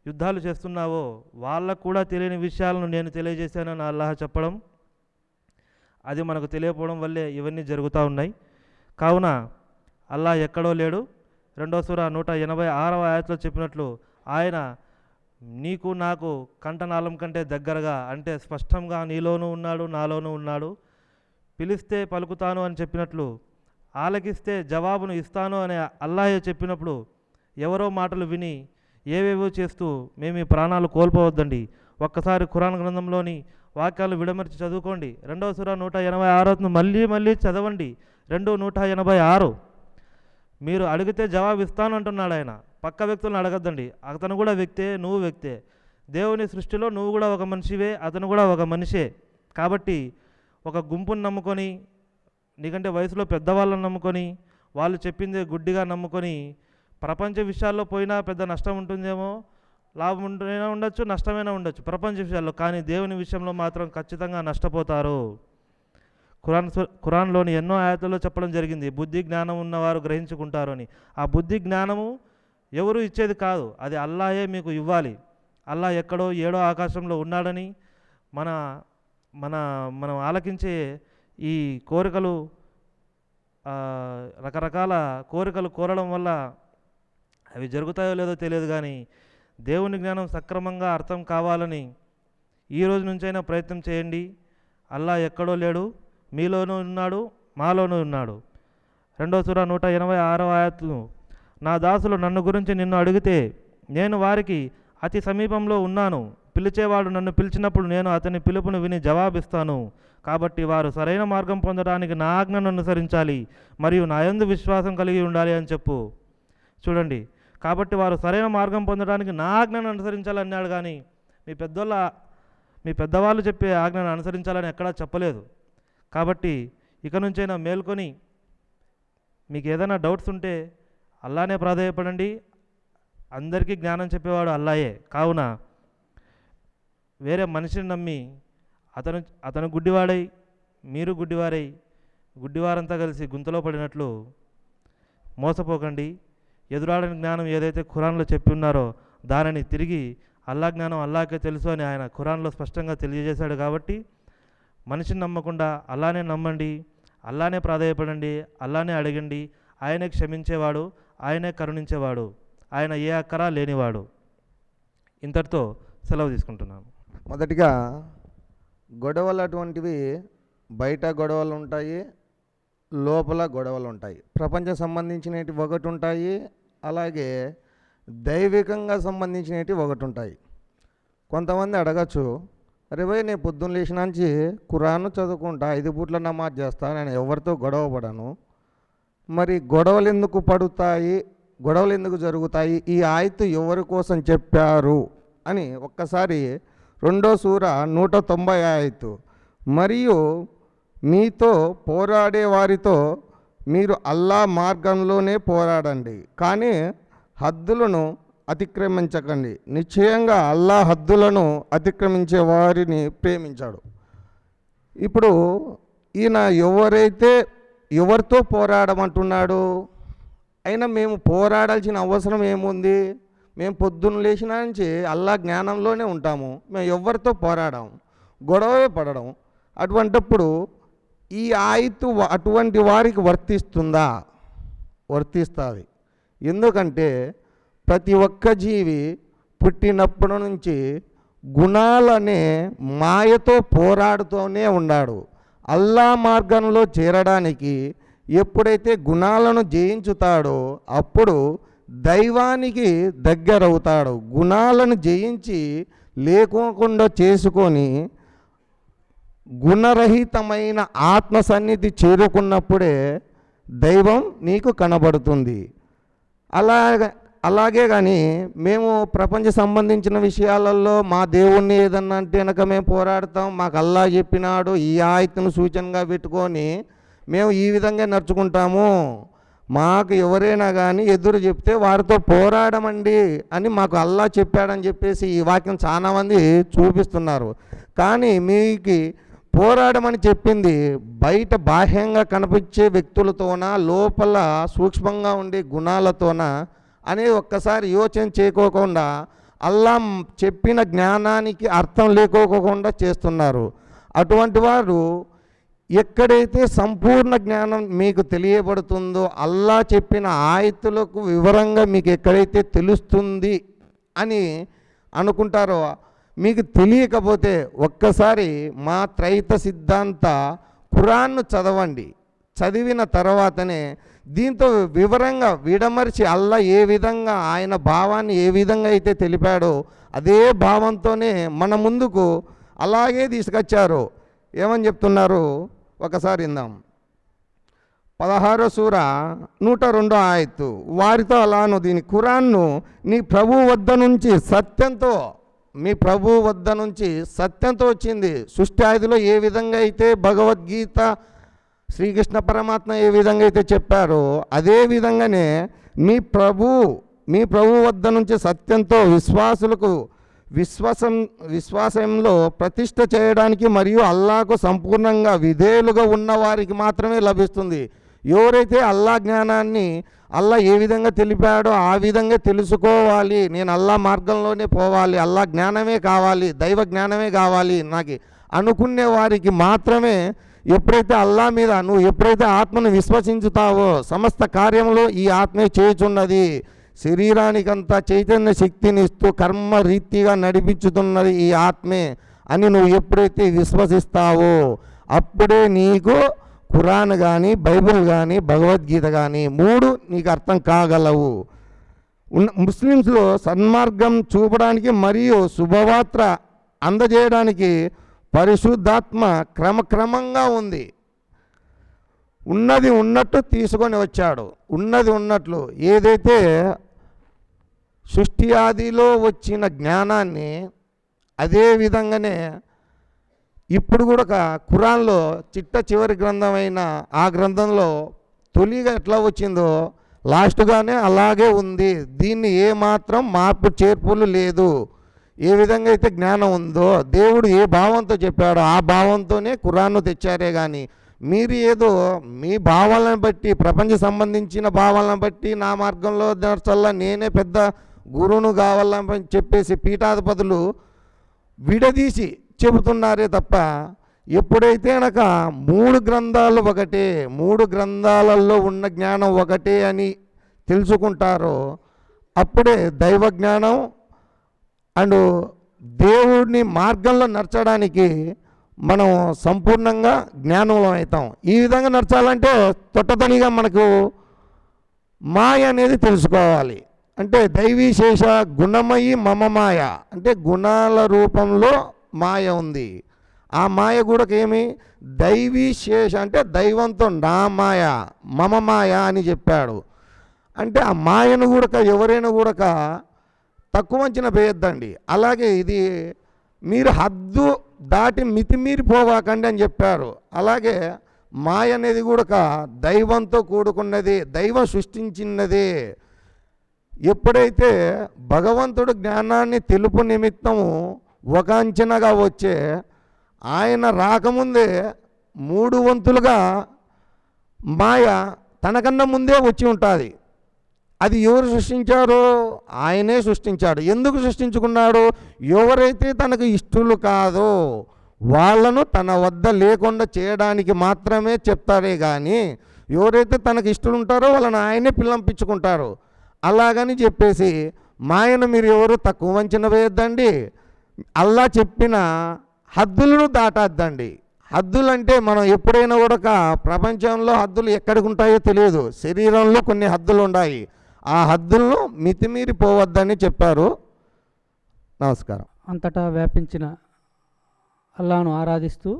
Speaker 2: యుద్ధాలు చేస్తున్నావో వాళ్ళకు కూడా తెలియని విషయాలను నేను తెలియజేశానని అల్లాహ్ చెప్పడం, అది మనకు తెలియకపోవడం వల్లే ఇవన్నీ జరుగుతూ ఉన్నాయి. కావున అల్లాహ్ ఎక్కడో లేడు. 2వ సూర 186వ ఆయత్లో చెప్పినట్లు ఆయన నీకు నాకు కంఠనాళం కంటే దగ్గరగా, అంటే స్పష్టంగా నీలోనూ ఉన్నాడు, నాలోనూ ఉన్నాడు. పిలిస్తే పలుకుతాను అని చెప్పినట్లు, ఆలకిస్తే జవాబును ఇస్తాను అని అల్లాహే చెప్పినప్పుడు ఎవరో మాటలు విని ఏవేవో చేస్తూ మేము ఈ ప్రాణాలు కోల్పోవద్దండి. ఒక్కసారి ఖురాన్ గ్రంథంలోని వాక్యాలు విడమర్చి చదువుకోండి. 2వ సూర 186ను మళ్ళీ చదవండి. 2:186 మీరు అడిగితే జవాబు ఇస్తాను అంటున్నాడు ఆయన. పక్క వ్యక్తులను అడగద్దండి. అతను కూడా వ్యక్తే, నువ్వు వ్యక్తే. దేవుని సృష్టిలో నువ్వు కూడా ఒక మనిషివే, అతను కూడా ఒక మనిషే. కాబట్టి ఒక గుంపును నమ్ముకొని, నీకంటే వయసులో పెద్దవాళ్ళని నమ్ముకొని, వాళ్ళు చెప్పిందే గుడ్డిగా నమ్ముకొని ప్రపంచ విషయాల్లో పోయినా పెద్ద నష్టం ఉంటుందేమో, లాభం ఉంటేనే ఉండొచ్చు, నష్టమైనా ఉండొచ్చు ప్రపంచ విషయాల్లో. కానీ దేవుని విషయంలో మాత్రం ఖచ్చితంగా నష్టపోతారు. ఖురాన్లోని ఎన్నో ఆయతుల్లో చెప్పడం జరిగింది, బుద్ధి జ్ఞానం ఉన్నవారు గ్రహించుకుంటారు అని. ఆ బుద్ధి జ్ఞానము ఎవరు ఇచ్చేది కాదు, అది అల్లాహే మీకు ఇవ్వాలి. అల్లా ఎక్కడో ఏడో ఆకాశంలో ఉన్నాడని మనం ఆలకించే ఈ కోరికలు, రకరకాల కోరికలు కోరడం వల్ల అవి జరుగుతాయో లేదో తెలియదు. కానీ దేవుని జ్ఞానం సక్రమంగా అర్థం కావాలని ఈ రోజు నుంచైనా ప్రయత్నం చేయండి. అల్లా ఎక్కడో లేడు, మీలోనూ ఉన్నాడు, మాలోనూ ఉన్నాడు. 2వ సూరా 186వ ఆయతు, నా దాసులు నన్ను గురించి నిన్ను అడిగితే నేను వారికి అతి సమీపంలో ఉన్నాను, పిలిచేవాడు నన్ను పిలిచినప్పుడు నేను అతని పిలుపును విని జవాబిస్తాను. కాబట్టి వారు సరైన మార్గం పొందడానికి నా ఆజ్ఞను అనుసరించాలి మరియు నా యందు విశ్వాసం కలిగి ఉండాలి అని చెప్పు. చూడండి, కాబట్టి వారు సరైన మార్గం పొందడానికి నా ఆజ్ఞను అనుసరించాలన్నాడు. కానీ మీ పెద్దవాళ్ళు చెప్పే ఆజ్ఞను అనుసరించాలని ఎక్కడా చెప్పలేదు. కాబట్టి ఇక నుంచైనా మేల్కొని మీకు ఏదైనా డౌట్స్ ఉంటే అల్లానే ప్రాధేయపడండి. అందరికీ జ్ఞానం చెప్పేవాడు అల్లాయే. కావున వేరే మనిషిని నమ్మి అతను గుడ్డివాడై మీరు గుడ్డివారై గుడ్డివారంతా కలిసి గుంతలో పడినట్లు మోసపోకండి. ఎదురాడని జ్ఞానం ఏదైతే ఖురాన్లో చెప్పి ఉన్నారో దానిని తిరిగి అల్లా జ్ఞానం అల్లాకే తెలుసు అని ఆయన ఖురాన్లో స్పష్టంగా తెలియజేశాడు. కాబట్టి మనిషిని నమ్మకుండా అల్లానే నమ్మండి, అల్లానే ప్రాధేయపడండి, అల్లానే అడగండి. ఆయనే క్షమించేవాడు, ఆయనే కరుణించేవాడు, ఆయన ఏ అక్కరా లేనివాడు. ఇంతటితో సెలవు తీసుకుంటున్నాను.
Speaker 3: మొదటిగా గొడవలు అటువంటివి బయట గొడవలు ఉంటాయి, లోపల గొడవలు ఉంటాయి. ప్రపంచం సంబంధించినవి ఒకటి ఉంటాయి, అలాగే దైవికంగా సంబంధించినవి ఒకటి ఉంటాయి. కొంతమంది అడగచ్చు, అరే భయ్ నేను పొద్దున్న లేచినాంచి ఖురాన్ చదువుకుంటా, 5 పూట్ల నమాజ్ చేస్తా, నేను ఎవరితో గొడవ పడను, మరి గొడవలు ఎందుకు పడుతాయి, గొడవలు ఎందుకు జరుగుతాయి, ఈ ఆయత్తు ఎవరి కోసం చెప్పారు అని ఒక్కసారి 2వ సూరా 190 ఆయత్తు, మరియు మీతో పోరాడే వారితో మీరు అల్లా మార్గంలోనే పోరాడండి, కానీ హద్దులను అతిక్రమించకండి. నిశ్చయంగా అల్లా హద్దులను అతిక్రమించే వారిని ప్రేమించాడు. ఇప్పుడు ఈయన ఎవరితో పోరాడమంటున్నాడు? అయినా మేము పోరాడాల్సిన అవసరం ఏముంది? మేము పొద్దున్న లేచిన నుంచి అల్లా జ్ఞానంలోనే ఉంటాము, మేము ఎవరితో పోరాడాము, గొడవే పడడం. అటువంటిప్పుడు ఈ ఆయత్తు అటువంటి వారికి వర్తిస్తుందా? వర్తిస్తుంది. ఎందుకంటే ప్రతి ఒక్క జీవి పుట్టినప్పటి నుంచి గుణాలనే మాయతో పోరాడుతూనే ఉన్నాడు. అల్లా మార్గంలో చేరడానికి ఎప్పుడైతే గుణాలను జయించుతాడో అప్పుడు దైవానికి దగ్గరవుతాడు. గుణాలను జయించి లేకోకుండా చేసుకొని గుణరహితమైన ఆత్మ సన్నిధి చేరుకున్నప్పుడే దైవం నీకు కనబడుతుంది. అలాగే కానీ మేము ప్రపంచ సంబంధించిన విషయాలలో మా దేవుణ్ణి ఏదన్నా అంటే కనుక మేము పోరాడతాం, మాకు అల్లా చెప్పినాడు, ఈ ఆయత్తును సూచనగా పెట్టుకొని మేము ఈ విధంగా నడుచుకుంటాము, మాకు ఎవరైనా కానీ ఎదురు చెప్తే వారితో పోరాడమండి అని మాకు అల్లా చెప్పాడని చెప్పేసి ఈ వాక్యం చాలామంది చూపిస్తున్నారు. కానీ మీకు పోరాడమని చెప్పింది బయట బాహ్యంగా కనిపించే వ్యక్తులతోనా, లోపల సూక్ష్మంగా ఉండే గుణాలతోనా అనేది ఒక్కసారి యోచన చేయకోకుండా అల్లా చెప్పిన జ్ఞానానికి అర్థం లేకోకుండా చేస్తున్నారు. అటువంటి వారు ఎక్కడైతే సంపూర్ణ జ్ఞానం మీకు తెలియబడుతుందో, అల్లా చెప్పిన ఆయతులకు వివరంగా మీకు ఎక్కడైతే తెలుస్తుంది అని అనుకుంటారో, మీకు తెలియకపోతే ఒక్కసారి మా త్రైత సిద్ధాంత ఖురాన్ను చదవండి. చదివిన తర్వాతనే దీంతో వివరంగా విడమర్చి అల్లా ఏ విధంగా ఆయన భావాన్ని ఏ విధంగా అయితే తెలిపాడో అదే భావంతోనే మన ముందుకు అలాగే తీసుకొచ్చారు. ఏమని చెప్తున్నారు ఒకసారి విందాం. 16వ సూర 102వ ఆయత్తు, వారితో అలాను దీని ఖురాన్ను నీ ప్రభు వద్ద నుంచి సత్యంతో, మీ ప్రభు వద్ద నుంచి సత్యంతో వచ్చింది. సృష్టి ఆదిలో ఏ విధంగా అయితే భగవద్గీత శ్రీకృష్ణ పరమాత్మ ఏ విధంగా అయితే చెప్పారో అదే విధంగానే మీ ప్రభు మీ ప్రభు వద్ద నుంచి సత్యంతో విశ్వాసులకు విశ్వాసంలో ప్రతిష్ఠ చేయడానికి మరియు అల్లాహకు సంపూర్ణంగా విధేయులుగా ఉన్న వారికి మాత్రమే లభిస్తుంది. ఎవరైతే అల్లా జ్ఞానాన్ని అల్లా ఏ విధంగా తెలిపాడో ఆ విధంగా తెలుసుకోవాలి, నేను అల్లా మార్గంలోనే పోవాలి, అల్లా జ్ఞానమే కావాలి, దైవ జ్ఞానమే కావాలి నాకు అనుకునే వారికి మాత్రమే, ఎప్పుడైతే అల్లా మీద నువ్వు ఎప్పుడైతే ఆత్మను విశ్వసించుతావో సమస్త కార్యంలో ఈ ఆత్మే చేయుచున్నది, శరీరానికంతా చైతన్య శక్తిని ఇస్తూ కర్మ రీతిగా నడిపించుతున్నది ఈ ఆత్మే అని నువ్వు ఎప్పుడైతే విశ్వసిస్తావో అప్పుడే నీకు ఖురాన్ కానీ బైబిల్ కానీ భగవద్గీత కానీ 3 నీకు అర్థం కాగలవు. ముస్లిమ్స్లో సన్మార్గం చూపడానికి మరియు శుభవార్త అందజేయడానికి పరిశుద్ధాత్మ క్రమక్రమంగా ఉంది. ఉన్నది ఉన్నట్టు తీసుకొని వచ్చాడు. ఉన్నది ఉన్నట్లు ఏదైతే సృష్టి ఆదిలో వచ్చిన జ్ఞానాన్ని అదే విధంగానే ఇప్పుడు కూడా ఖురాన్లో చిట్ట చివరి గ్రంథమైన ఆ గ్రంథంలో తొలిగా ఎట్లా వచ్చిందో లాస్ట్గానే అలాగే ఉంది. దీన్ని ఏమాత్రం మార్పు చేర్పులు లేదు. ఏ విధంగా అయితే జ్ఞానం ఉందో దేవుడు ఏ భావంతో చెప్పాడో ఆ భావంతోనే ఖురాన్ను తెచ్చారే కానీ మీరు ఏదో మీ భావాలను బట్టి ప్రపంచ సంబంధించిన భావాలను బట్టి నా మార్గంలో నడచల్లా నేనే పెద్ద గురువును కావాలని చెప్పేసి పీఠాధిపతులు విడదీసి చెబుతున్నారే తప్ప ఎప్పుడైతే కనుక 3 గ్రంథాలు ఒకటే, 3 గ్రంథాలలో ఉన్న జ్ఞానం ఒకటే అని తెలుసుకుంటారో అప్పుడే దైవ జ్ఞానం అండ్ దేవుడిని మార్గంలో నడచడానికి మనం సంపూర్ణంగా జ్ఞానంలో అవుతాం. ఈ విధంగా నడచాలంటే తొట్టతనిగా మనకు మాయ అనేది తెలుసుకోవాలి. అంటే దైవీశేష గుణమయి మమ మాయ, అంటే గుణాల రూపంలో మాయ ఉంది. ఆ మాయ కూడా ఏమి దైవీశేష అంటే దైవంతో నా మాయ మమ మాయ అని చెప్పాడు. అంటే ఆ మాయను కూడా ఎవరైనా కూడా తక్కువ అంచనా వేయొద్దండి. అలాగే ఇది మీరు హద్దు దాటి మితిమీరిపోవాకండి అని చెప్పారు. అలాగే మాయ అనేది కూడా దైవంతో కూడుకున్నది, దైవం సృష్టించినదే. ఎప్పుడైతే భగవంతుడు జ్ఞానాన్ని తెలుపు నిమిత్తము ఒక అంచనగా వచ్చే ఆయన రాకముందే 3 వంతులుగా మాయ తనకన్నా ముందే వచ్చి ఉంటుంది. అది ఎవరు సృష్టించారో ఆయనే సృష్టించాడు. ఎందుకు సృష్టించుకున్నాడు? ఎవరైతే తనకు ఇష్టలు కాదో వాళ్ళను తన వద్ద లేకుండా చేయడానికి మాత్రమే చెప్తారే కానీ ఎవరైతే తనకు ఇష్టలు ఉంటారో వాళ్ళని ఆయనే పిల్లంపించుకుంటారు. అలాగని చెప్పేసి మాయను మీరు ఎవరు తక్కువ అంచనా వేయొద్దండి. అల్లా చెప్పిన హద్దులను దాటద్దండి. హద్దులు అంటే మనం ఎప్పుడైనా కూడా ప్రపంచంలో హద్దులు ఎక్కడికి ఉంటాయో తెలియదు. శరీరంలో కొన్ని హద్దులు ఉన్నాయి. ఆ హద్దులను మితిమీరిపోవద్దని చెప్పారు. నమస్కారం.
Speaker 4: అంతటా వ్యాపించిన అల్లాను ఆరాధిస్తూ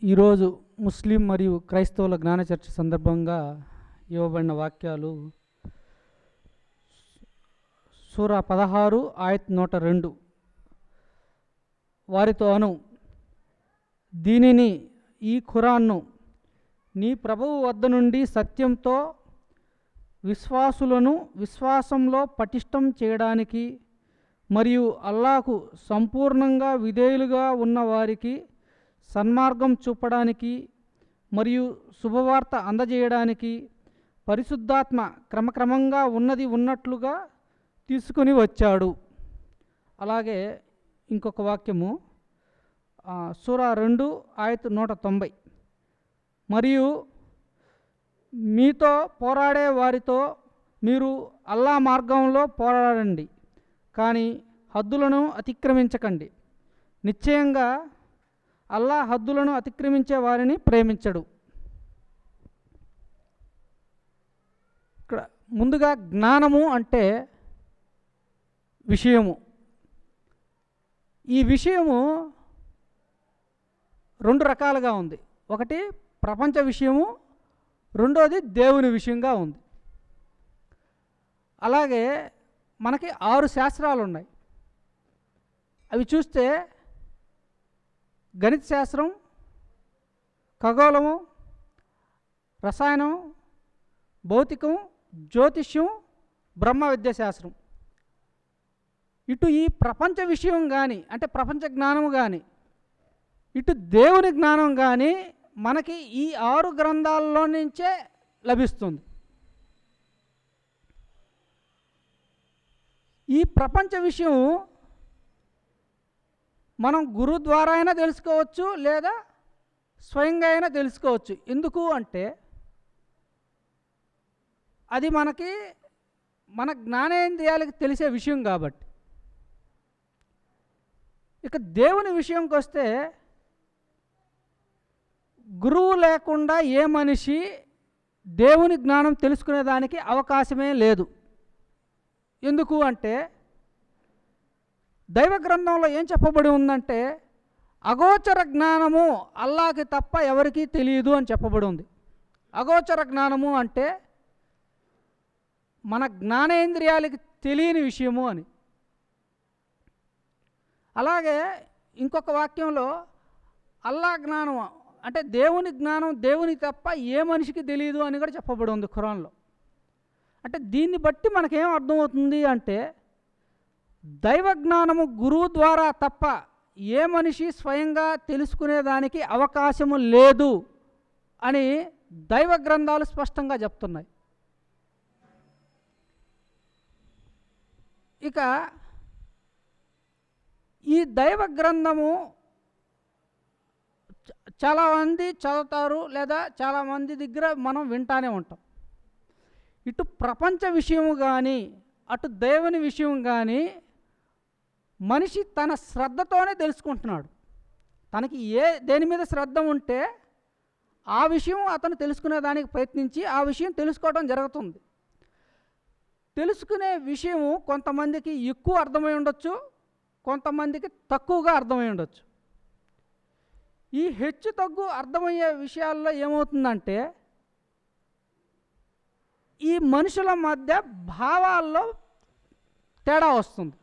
Speaker 4: ఈరోజు ముస్లిం మరియు క్రైస్తవుల జ్ఞాన చర్చ సందర్భంగా ఇవ్వబడిన వాక్యాలు సూరా 16 ఆయత్ 102. వారితో అను, దీనిని ఈ ఖురాన్ను నీ ప్రభువు వద్ద నుండి సత్యంతో విశ్వాసులను విశ్వాసంలో పటిష్టం చేయడానికి మరియు అల్లాహకు సంపూర్ణంగా విధేయులుగా ఉన్న వారికి సన్మార్గం చూపడానికి మరియు శుభవార్త అందజేయడానికి పరిశుద్ధాత్మ క్రమక్రమంగా ఉన్నది ఉన్నట్లుగా తీసుకొని వచ్చాడు. అలాగే ఇంకొక వాక్యము సూరా 2 ఆయత్ 190. మరియు మీతో పోరాడే వారితో మీరు అల్లా మార్గంలో పోరాడండి, కానీ హద్దులను అతిక్రమించకండి. నిశ్చయంగా అల్లా హద్దులను అతిక్రమించే వారిని ప్రేమించడు. ఇక్కడ ముందుగా జ్ఞానము అంటే విషయము. ఈ విషయము 2 రకాలుగా ఉంది. ఒకటి ప్రపంచ విషయము, రెండోది దేవుని విషయంగా ఉంది. అలాగే మనకి 6 శాస్త్రాలు ఉన్నాయి. అవి చూస్తే గణిత శాస్త్రం, ఖగోళము, రసాయనం, భౌతికం, జ్యోతిష్యం, బ్రహ్మ విద్యాశాస్త్రం. ఇటు ఈ ప్రపంచ విషయం కానీ, అంటే ప్రపంచ జ్ఞానం కానీ, ఇటు దేవుని జ్ఞానం కానీ మనకి ఈ 6 గ్రంథాల్లో నుంచే లభిస్తుంది. ఈ ప్రపంచ విషయం మనం గురువు ద్వారా అయినా తెలుసుకోవచ్చు, లేదా స్వయంగా అయినా తెలుసుకోవచ్చు. ఎందుకు అంటే అది మన జ్ఞానేంద్రియాలకు తెలిసే విషయం కాబట్టి. ఇక దేవుని విషయంకి వస్తే గురువు లేకుండా ఏ మనిషి దేవుని జ్ఞానం తెలుసుకునేదానికి అవకాశమే లేదు. ఎందుకు అంటే దైవ గ్రంథంలో ఏం చెప్పబడి ఉందంటే అగోచర జ్ఞానము అల్లాకి తప్ప ఎవరికీ తెలియదు అని చెప్పబడి ఉంది. అగోచర జ్ఞానము అంటే మన జ్ఞానేంద్రియాలకి తెలియని విషయము అని. అలాగే ఇంకొక వాక్యంలో అల్లా జ్ఞానం అంటే దేవుని జ్ఞానం దేవునికి తప్ప ఏ మనిషికి తెలియదు అని కూడా చెప్పబడి ఉంది ఖురాన్లో. అంటే దీన్ని బట్టి మనకేం అర్థమవుతుంది అంటే దైవ జ్ఞానము గురువు ద్వారా తప్ప ఏ మనిషి స్వయంగా తెలుసుకునేదానికి అవకాశము లేదు అని దైవ గ్రంథాలు స్పష్టంగా చెప్తున్నాయి. ఇక ఈ దైవ గ్రంథము చాలామంది చదువుతారు, లేదా చాలామంది దగ్గర మనం వింటానే ఉంటాం. ఇటు ప్రపంచ విషయం కానీ అటు దేవుని విషయం కానీ మనిషి తన శ్రద్ధతోనే తెలుసుకుంటున్నాడు. తనకి దేని మీద శ్రద్ధ ఉంటే ఆ విషయం అతను తెలుసుకునేదానికి ప్రయత్నించి ఆ విషయం తెలుసుకోవడం జరుగుతుంది. తెలుసుకునే విషయము కొంతమందికి ఎక్కువ అర్థమై ఉండొచ్చు, కొంతమందికి తక్కువగా అర్థమై ఉండొచ్చు. ఈ హెచ్చు తగ్గు అర్థమయ్యే విషయాల్లో ఏమవుతుందంటే ఈ మనుషుల మధ్య భావాల్లో తేడా వస్తుంది.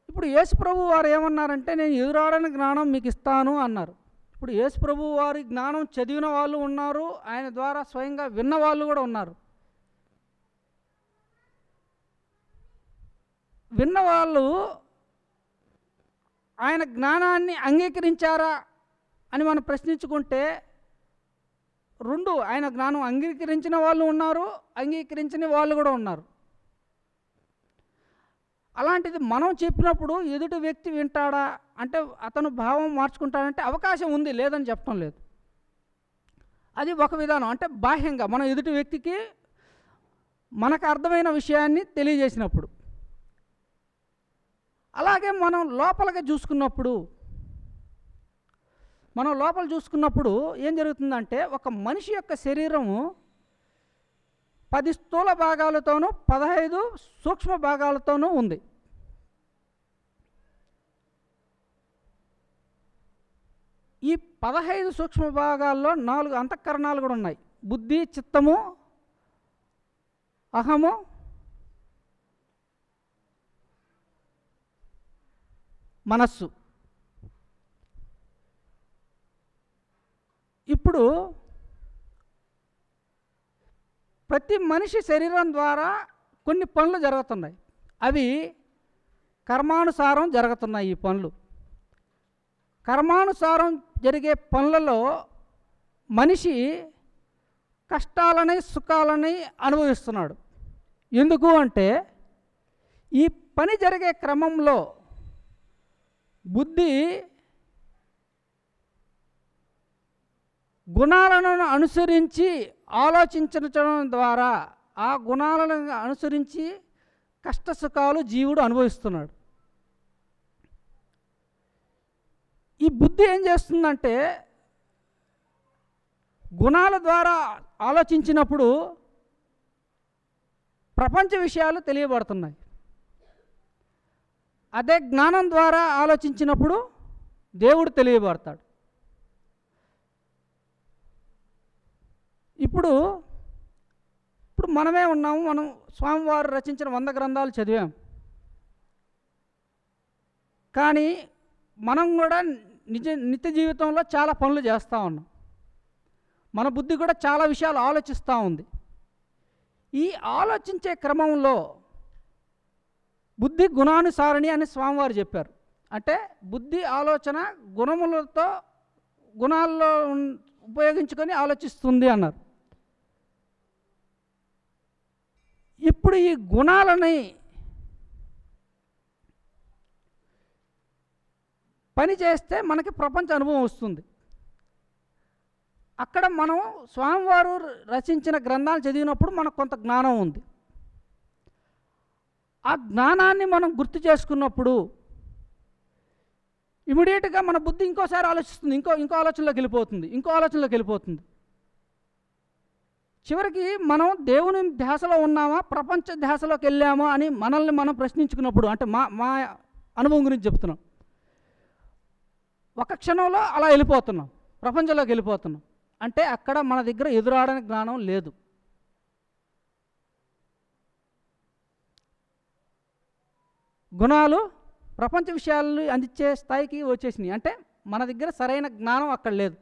Speaker 4: ఇప్పుడు యేసు ప్రభు వారు ఏమన్నారంటే నేను ఎదురాడని జ్ఞానం మీకు ఇస్తాను అన్నారు. ఇప్పుడు యేసు ప్రభు వారి జ్ఞానం చదివిన వాళ్ళు ఉన్నారు, ఆయన ద్వారా స్వయంగా విన్న వాళ్ళు కూడా ఉన్నారు. విన్నవాళ్ళు ఆయన జ్ఞానాన్ని అంగీకరించారా అని మనం ప్రశ్నించుకుంటే రెండు, ఆయన జ్ఞానం అంగీకరించిన వాళ్ళు ఉన్నారు, అంగీకరించని వాళ్ళు కూడా ఉన్నారు. అలాంటిది మనం చెప్పినప్పుడు ఎదుటి వ్యక్తి వింటాడా అంటే అతను భావం మార్చుకుంటాడంటే అవకాశం ఉంది, లేదని చెప్పడం లేదు. అది ఒక విధానం. అంటే బాహ్యంగా మనం ఎదుటి వ్యక్తికి మనకు అర్థమైన విషయాన్ని తెలియజేసినప్పుడు. అలాగే మనం లోపలగా చూసుకున్నప్పుడు ఏం జరుగుతుందంటే ఒక మనిషి యొక్క శరీరము 10 స్థూల భాగాలతోనూ 15 సూక్ష్మ భాగాలతోనూ ఉంది. ఈ 15 సూక్ష్మ భాగాల్లో 4 అంతఃకరణాలు కూడా ఉన్నాయి. బుద్ధి, చిత్తము, అహము, మనస్సు. ఇప్పుడు ప్రతి మనిషి శరీరం ద్వారా కొన్ని పనులు జరుగుతున్నాయి. అవి కర్మానుసారం జరుగుతున్నాయి. ఈ పనులు కర్మానుసారం జరిగే పనులలో మనిషి కష్టాలని సుఖాలని అనుభవిస్తున్నాడు. ఎందుకు అంటే ఈ పని జరిగే క్రమంలో బుద్ధి గుణాలను అనుసరించి ఆలోచించడం ద్వారా ఆ గుణాలను అనుసరించి కష్ట సుఖాలు జీవుడు అనుభవిస్తున్నాడు. ఈ బుద్ధి ఏం చేస్తుందంటే గుణాల ద్వారా ఆలోచించినప్పుడు ప్రపంచ విషయాలు తెలియబడుతున్నాయి. అదే జ్ఞానం ద్వారా ఆలోచించినప్పుడు దేవుడు తెలియబడతాడు. ఇప్పుడు మనమే ఉన్నాము. మనం స్వామివారు రచించిన 100 గ్రంథాలు చదివాం. కానీ మనం కూడా నిత్య జీవితంలో చాలా పనులు చేస్తూ ఉన్నాం. మన బుద్ధి కూడా చాలా విషయాలు ఆలోచిస్తూ ఉంది. ఈ ఆలోచించే క్రమంలో బుద్ధి గుణానుసారిణి అని స్వామివారు చెప్పారు. అంటే బుద్ధి ఆలోచన గుణములతో గుణాల్లో ఉపయోగించుకొని ఆలోచిస్తుంది అన్నారు. ఇప్పుడు ఈ గుణాలని పని చేస్తే మనకి ప్రపంచ అనుభవం వస్తుంది. అక్కడ మనం స్వామివారు రచించిన గ్రంథాలు చదివినప్పుడు మనకు కొంత జ్ఞానం ఉంది. ఆ జ్ఞానాన్ని మనం గుర్తు చేసుకున్నప్పుడు ఇమీడియట్గా మన బుద్ధి ఇంకోసారి ఆలోచిస్తుంది, ఇంకో ఆలోచనలోకి వెళ్ళిపోతుంది. చివరికి మనం దేవుని ధ్యాసలో ఉన్నామా, ప్రపంచ ధ్యాసలోకి వెళ్ళామా అని మనల్ని మనం ప్రశ్నించుకున్నప్పుడు, అంటే మా అనుభవం గురించి చెప్తున్నాం, ఒక క్షణంలో అలా వెళ్ళిపోతున్నాం, ప్రపంచంలోకి వెళ్ళిపోతున్నాం. అంటే అక్కడ మన దగ్గర ఎదురాడని జ్ఞానం లేదు. గుణాలు ప్రపంచ విషయాలను అందించే స్థాయికి వచ్చేసినాయి. అంటే మన దగ్గర సరైన జ్ఞానం అక్కడ లేదు.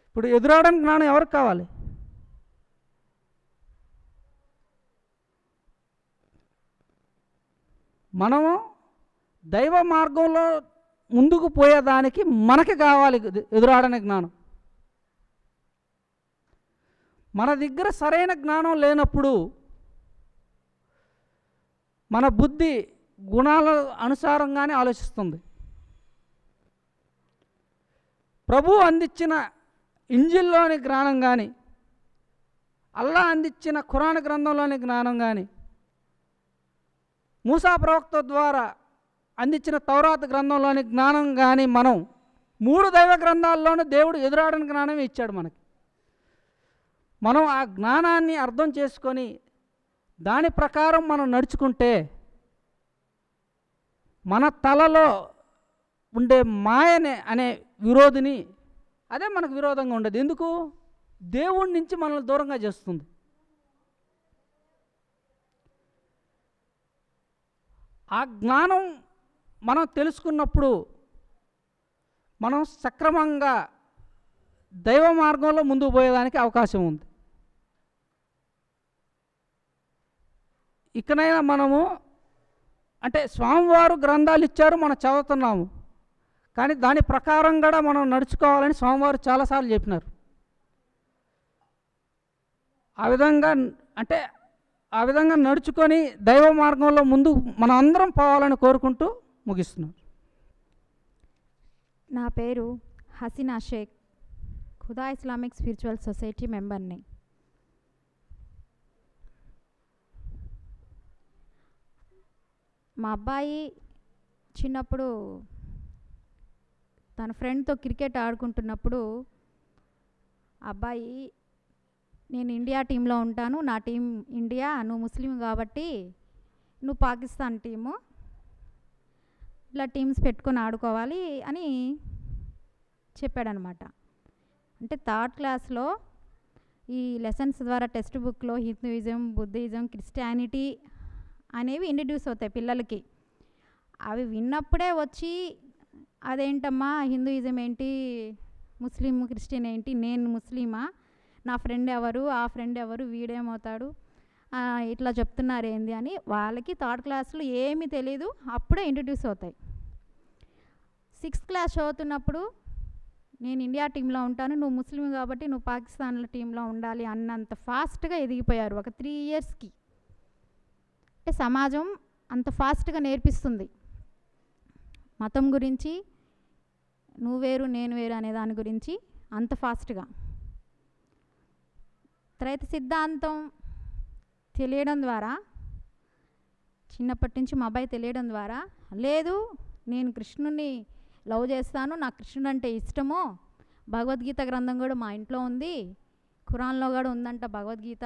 Speaker 4: ఇప్పుడు ఎదురాడని జ్ఞానం ఎవరికి కావాలి? మనము దైవ మార్గంలో ముందుకు పోయేదానికి మనకి కావాలి ఎదురాడని జ్ఞానం. మన దగ్గర సరైన జ్ఞానం లేనప్పుడు మన బుద్ధి గుణాల అనుసారంగానే ఆలోచిస్తుంది. ప్రభు అందించిన ఇంజిల్లోని జ్ఞానం కానీ, అల్లా అందించిన ఖురాన్ గ్రంథంలోని జ్ఞానం కానీ, మూసా ప్రవక్త ద్వారా అందించిన తౌరాత్ గ్రంథంలోని జ్ఞానం కానీ, మనం 3 దైవ గ్రంథాల్లోనూ దేవుడు ఎదురాడని జ్ఞానమే ఇచ్చాడు మనకి. మనం ఆ జ్ఞానాన్ని అర్థం చేసుకొని దాని ప్రకారం మనం నడుచుకుంటే మన తలలో ఉండే మాయనే అనే విరోధిని, అదే మనకు విరోధంగా ఉండదు. ఎందుకు? దేవుడి నుంచి మనల్ని దూరంగా చేస్తుంది. ఆ జ్ఞానం మనం తెలుసుకున్నప్పుడు మనం సక్రమంగా దైవ మార్గంలో ముందుకు పోయేదానికి అవకాశం ఉంది. ఇకనైనా మనము, అంటే స్వామివారు గ్రంథాలు ఇచ్చారు, మనం చదువుతున్నాము, కానీ దాని ప్రకారం కూడా మనం నడుచుకోవాలని స్వామివారు చాలాసార్లు చెప్పినారు. ఆ విధంగా నడుచుకొని దైవ మార్గంలో ముందు మనం అందరం పోవాలని కోరుకుంటూ ముగిస్తున్నాను.
Speaker 5: నా పేరు Haseena Shaikh, Khuda Islamic spiritual society మెంబర్ని. మా అబ్బాయి చిన్నప్పుడు తన ఫ్రెండ్తో క్రికెట్ ఆడుకుంటున్నప్పుడు, అబ్బాయి నేను ఇండియా టీంలో ఉంటాను, నా టీం ఇండియా, నువ్వు ముస్లిం కాబట్టి నువ్వు పాకిస్తాన్ టీము, ఇలా టీమ్స్ పెట్టుకొని ఆడుకోవాలి అని చెప్పాడనమాట. అంటే 3rd క్లాస్లో ఈ లెసన్స్ ద్వారా టెక్స్ట్ బుక్లో హిందూయిజం, బుద్ధిజం, క్రిస్టియానిటీ అనేవి ఇంట్రడ్యూస్ అవుతాయి పిల్లలకి. అవి విన్నప్పుడే వచ్చి అదేంటమ్మా హిందూయిజం ఏంటి, ముస్లిం క్రిస్టియన్ ఏంటి, నేను ముస్లిమా, నా ఫ్రెండ్ ఎవరు, ఆ ఫ్రెండ్ ఎవరు, వీడేమవుతాడు, ఇట్లా చెప్తున్నారు ఏంది అని వాళ్ళకి 3rd క్లాస్లో ఏమీ తెలీదు, అప్పుడే ఇంట్రడ్యూస్ అవుతాయి. 6th క్లాస్ చదువుతున్నప్పుడు నేను ఇండియా టీంలో ఉంటాను, నువ్వు ముస్లిం కాబట్టి నువ్వు పాకిస్తాన్లో టీంలో ఉండాలి అన్నంత ఫాస్ట్గా ఎదిగిపోయారు ఒక 3 ఇయర్స్కి. అంటే సమాజం అంత ఫాస్ట్గా నేర్పిస్తుంది మతం గురించి, నువ్వు వేరు నేను వేరు అనే దాని గురించి అంత ఫాస్ట్గా. త్రైత సిద్ధాంతం తెలియడం ద్వారా, చిన్నప్పటి నుంచి మా అబ్బాయి తెలియడం ద్వారా, లేదు నేను కృష్ణుని లవ్ చేస్తాను, నాకు కృష్ణుడు అంటే ఇష్టము, భగవద్గీత గ్రంథం కూడా మా ఇంట్లో ఉంది, ఖురాన్లో కూడా ఉందంట భగవద్గీత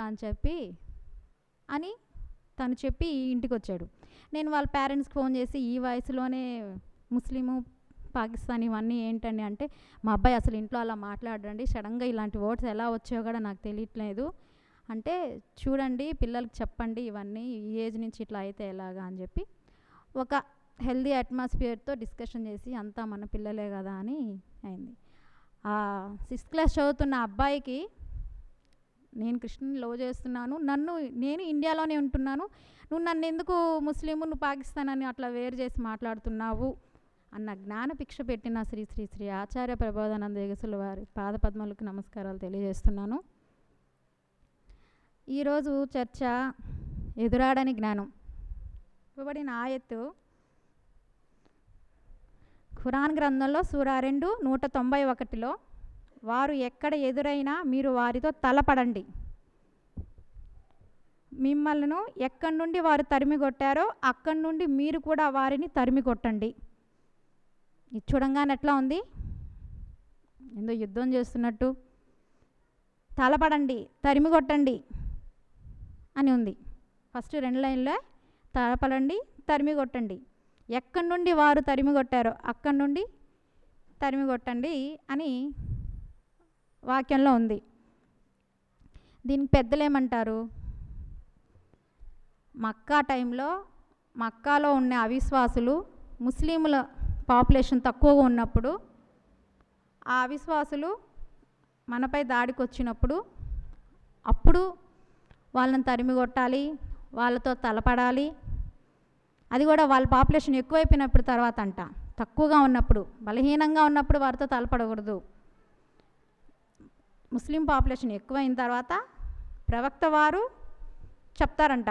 Speaker 5: అని తను చెప్పి ఇంటికి వచ్చాడు. నేను వాళ్ళ పేరెంట్స్కి ఫోన్ చేసి ఈ వయసులోనే ముస్లిము, పాకిస్తాన్ ఇవన్నీ ఏంటండి అంటే, మా అబ్బాయి అసలు ఇంట్లో అలా మాట్లాడండి, సడన్గా ఇలాంటి వర్డ్స్ ఎలా వచ్చాయో కూడా నాకు తెలియట్లేదు అంటే, చూడండి పిల్లలకి చెప్పండి ఇవన్నీ, ఈ ఏజ్ నుంచి ఇట్లా అయితే ఎలాగా అని చెప్పి ఒక హెల్దీ అట్మాస్ఫియర్తో డిస్కషన్ చేసి అంతా మన పిల్లలే కదా అని అయింది. 6th క్లాస్ చదువుతున్న అబ్బాయికి నేను కృష్ణుని లవ్ చేస్తున్నాను, నేను ఇండియాలోనే ఉంటున్నాను, నువ్వు నన్ను ఎందుకు ముస్లిము, నువ్వు పాకిస్తాన్ అని అట్లా వేరు చేసి మాట్లాడుతున్నావు అన్న జ్ఞానభిక్ష పెట్టిన శ్రీ శ్రీ శ్రీ ఆచార్య ప్రబోధానంద యోగీశ్వరుల వారి పాదపద్మలకు నమస్కారాలు తెలియజేస్తున్నాను. ఈరోజు చర్చ ఎదురాడని జ్ఞానం. ఇవ్వబడిన ఆయత్తు ఖురాన్ గ్రంథంలో సూరా 2 191లో వారు ఎక్కడ ఎదురైనా మీరు వారితో తలపడండి, మిమ్మల్ని ఎక్కడి నుండి వారు తరిమి కొట్టారో అక్కడి నుండి మీరు కూడా వారిని తరిమి కొట్టండి. ఇది చూడంగానే ఎట్లా ఉంది? ఏందో యుద్ధం చేస్తున్నట్టు. తలపడండి, తరిమి కొట్టండి అని ఉంది. ఫస్ట్ 2 లైన్లో తలపడండి, తరిమి కొట్టండి, ఎక్కడి నుండి వారు తరిమి కొట్టారో అక్కడి నుండి తరిమి కొట్టండి అని వాక్యంలో ఉంది. దీనికి పెద్దలు ఏమంటారు? మక్కా టైంలో మక్కాలో ఉన్న అవిశ్వాసులు, ముస్లింల పాపులేషన్ తక్కువగా ఉన్నప్పుడు ఆ అవిశ్వాసులు మనపై దాడికి వచ్చినప్పుడు అప్పుడు వాళ్ళని తరిమి కొట్టాలి, వాళ్ళతో తలపడాలి. అది కూడా వాళ్ళ పాపులేషన్ ఎక్కువైపోయినప్పుడు తర్వాత అంట. తక్కువగా ఉన్నప్పుడు, బలహీనంగా ఉన్నప్పుడు వారితో తలపడకూడదు. ముస్లిం పాపులేషన్ ఎక్కువైన తర్వాత ప్రవక్త వారు చెప్తారంట,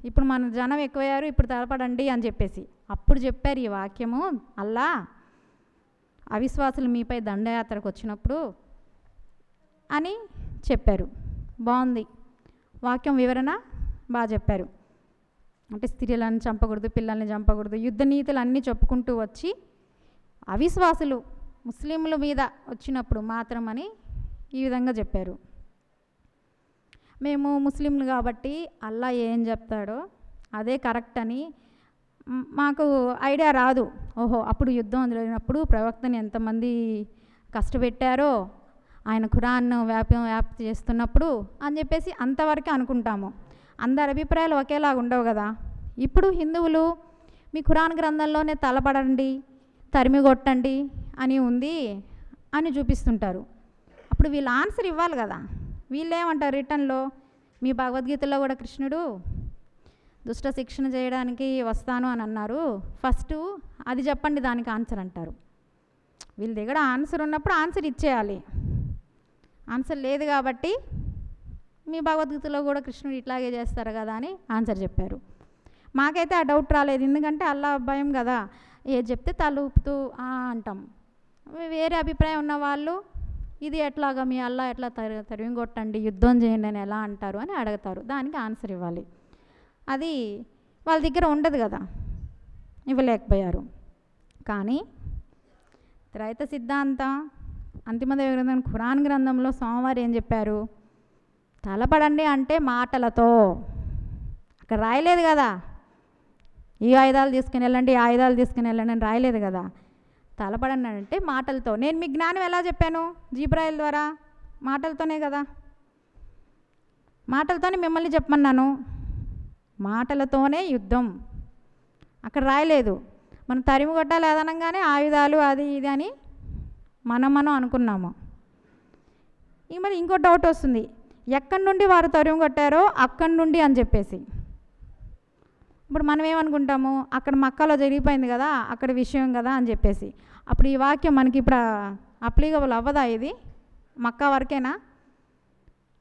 Speaker 5: ఇప్పుడు మన జనం ఎక్కువయ్యారు, ఇప్పుడు తలపడండి అని చెప్పేసి. అప్పుడు చెప్పారు ఈ వాక్యము, అల్లా అవిశ్వాసులు మీపై దండయాత్రకు వచ్చినప్పుడు అని చెప్పారు. బాగుంది, వాక్యం వివరణ బాగా చెప్పారు. అంటే స్త్రీలను చంపకూడదు, పిల్లల్ని చంపకూడదు, యుద్ధ నీతులు అన్నీ చెప్పుకుంటూ వచ్చి అవిశ్వాసులు ముస్లింల మీద వచ్చినప్పుడు మాత్రమని ఈ విధంగా చెప్పారు. మేము ముస్లింలు కాబట్టి అల్లా ఏం చెప్తాడో అదే కరెక్ట్ అని మాకు ఐడియా రాదు. ఓహో, అప్పుడు యుద్ధం జరిగినప్పుడు ప్రవక్తని ఎంతమంది కష్టపెట్టారో, ఆయన ఖురాన్ను వ్యాప్తి చేస్తున్నప్పుడు అని చెప్పేసి అంతవరకే అనుకుంటాము. అందరి అభిప్రాయాలు ఒకేలాగా ఉండవు కదా. ఇప్పుడు హిందువులు మీ ఖురాన్ గ్రంథంలోనే తలపడండి, తరిమి కొట్టండి అని ఉంది అని చూపిస్తుంటారు. అప్పుడు వీళ్ళు ఆన్సర్ ఇవ్వాలి కదా. వీళ్ళేమంటారు రిటర్న్లో? మీ భగవద్గీతలో కూడా కృష్ణుడు దుష్ట శిక్షణ చేయడానికి వస్తాను అని అన్నారు, ఫస్ట్ అది చెప్పండి దానికి ఆన్సర్ అంటారు. వీళ్ళ దగ్గర ఆన్సర్ ఉన్నప్పుడు ఆన్సర్ ఇచ్చేయాలి. ఆన్సర్ లేదు కాబట్టి మీ భగవద్గీతలో కూడా కృష్ణుడు ఇట్లాగే చేస్తారు కదా అని ఆన్సర్ చెప్పారు. మాకైతే ఆ డౌట్ రాలేదు, ఎందుకంటే అల్లా భయం కదా, ఏది చెప్తే తల ఊపుతూ అంటాం. వేరే అభిప్రాయం ఉన్న వాళ్ళు ఇది ఎట్లాగా మీ అల్లా ఎట్లా తరిమి కొట్టండి, యుద్ధం చేయండి అని ఎలా అంటారు అని అడుగుతారు. దానికి ఆన్సర్ ఇవ్వాలి. అది వాళ్ళ దగ్గర ఉండదు కదా, ఇవ్వలేకపోయారు. కానీ త్రైత సిద్ధాంతం అంతిమ గ్రంథం ఖురాన్ గ్రంథంలో స్వామివారు ఏం చెప్పారు? తలపడండి అంటే మాటలతో. అక్కడ రాయలేదు కదా ఈ ఆయుధాలు తీసుకుని వెళ్ళండి, ఈ ఆయుధాలు తీసుకుని వెళ్ళండి అని రాయలేదు కదా. తలపడండి అంటే మాటలతో. నేను మీ జ్ఞానం ఎలా చెప్పాను? జిబ్రాయిల్ ద్వారా, మాటలతోనే కదా. మాటలతోనే మిమ్మల్ని చెప్పమన్నాను. మాటలతోనే యుద్ధం. అక్కడ రాయలేదు. మనం తరిమి కొట్టాలి అదనంగానే ఆయుధాలు అది ఇది అని మనం అనుకున్నాము. ఇక మరి ఇంకో డౌట్ వస్తుంది, ఎక్కడి నుండి వారు తరిమి కొట్టారో అక్కడి నుండి అని చెప్పేసి. ఇప్పుడు మనం ఏమనుకుంటాము, అక్కడ మక్కాలో జరిగిపోయింది కదా, అక్కడ విషయం కదా అని చెప్పేసి. అప్పుడు ఈ వాక్యం మనకి ఇప్పుడు అప్లికబుల్ అవ్వదా? ఇది మక్కా వరకేనా,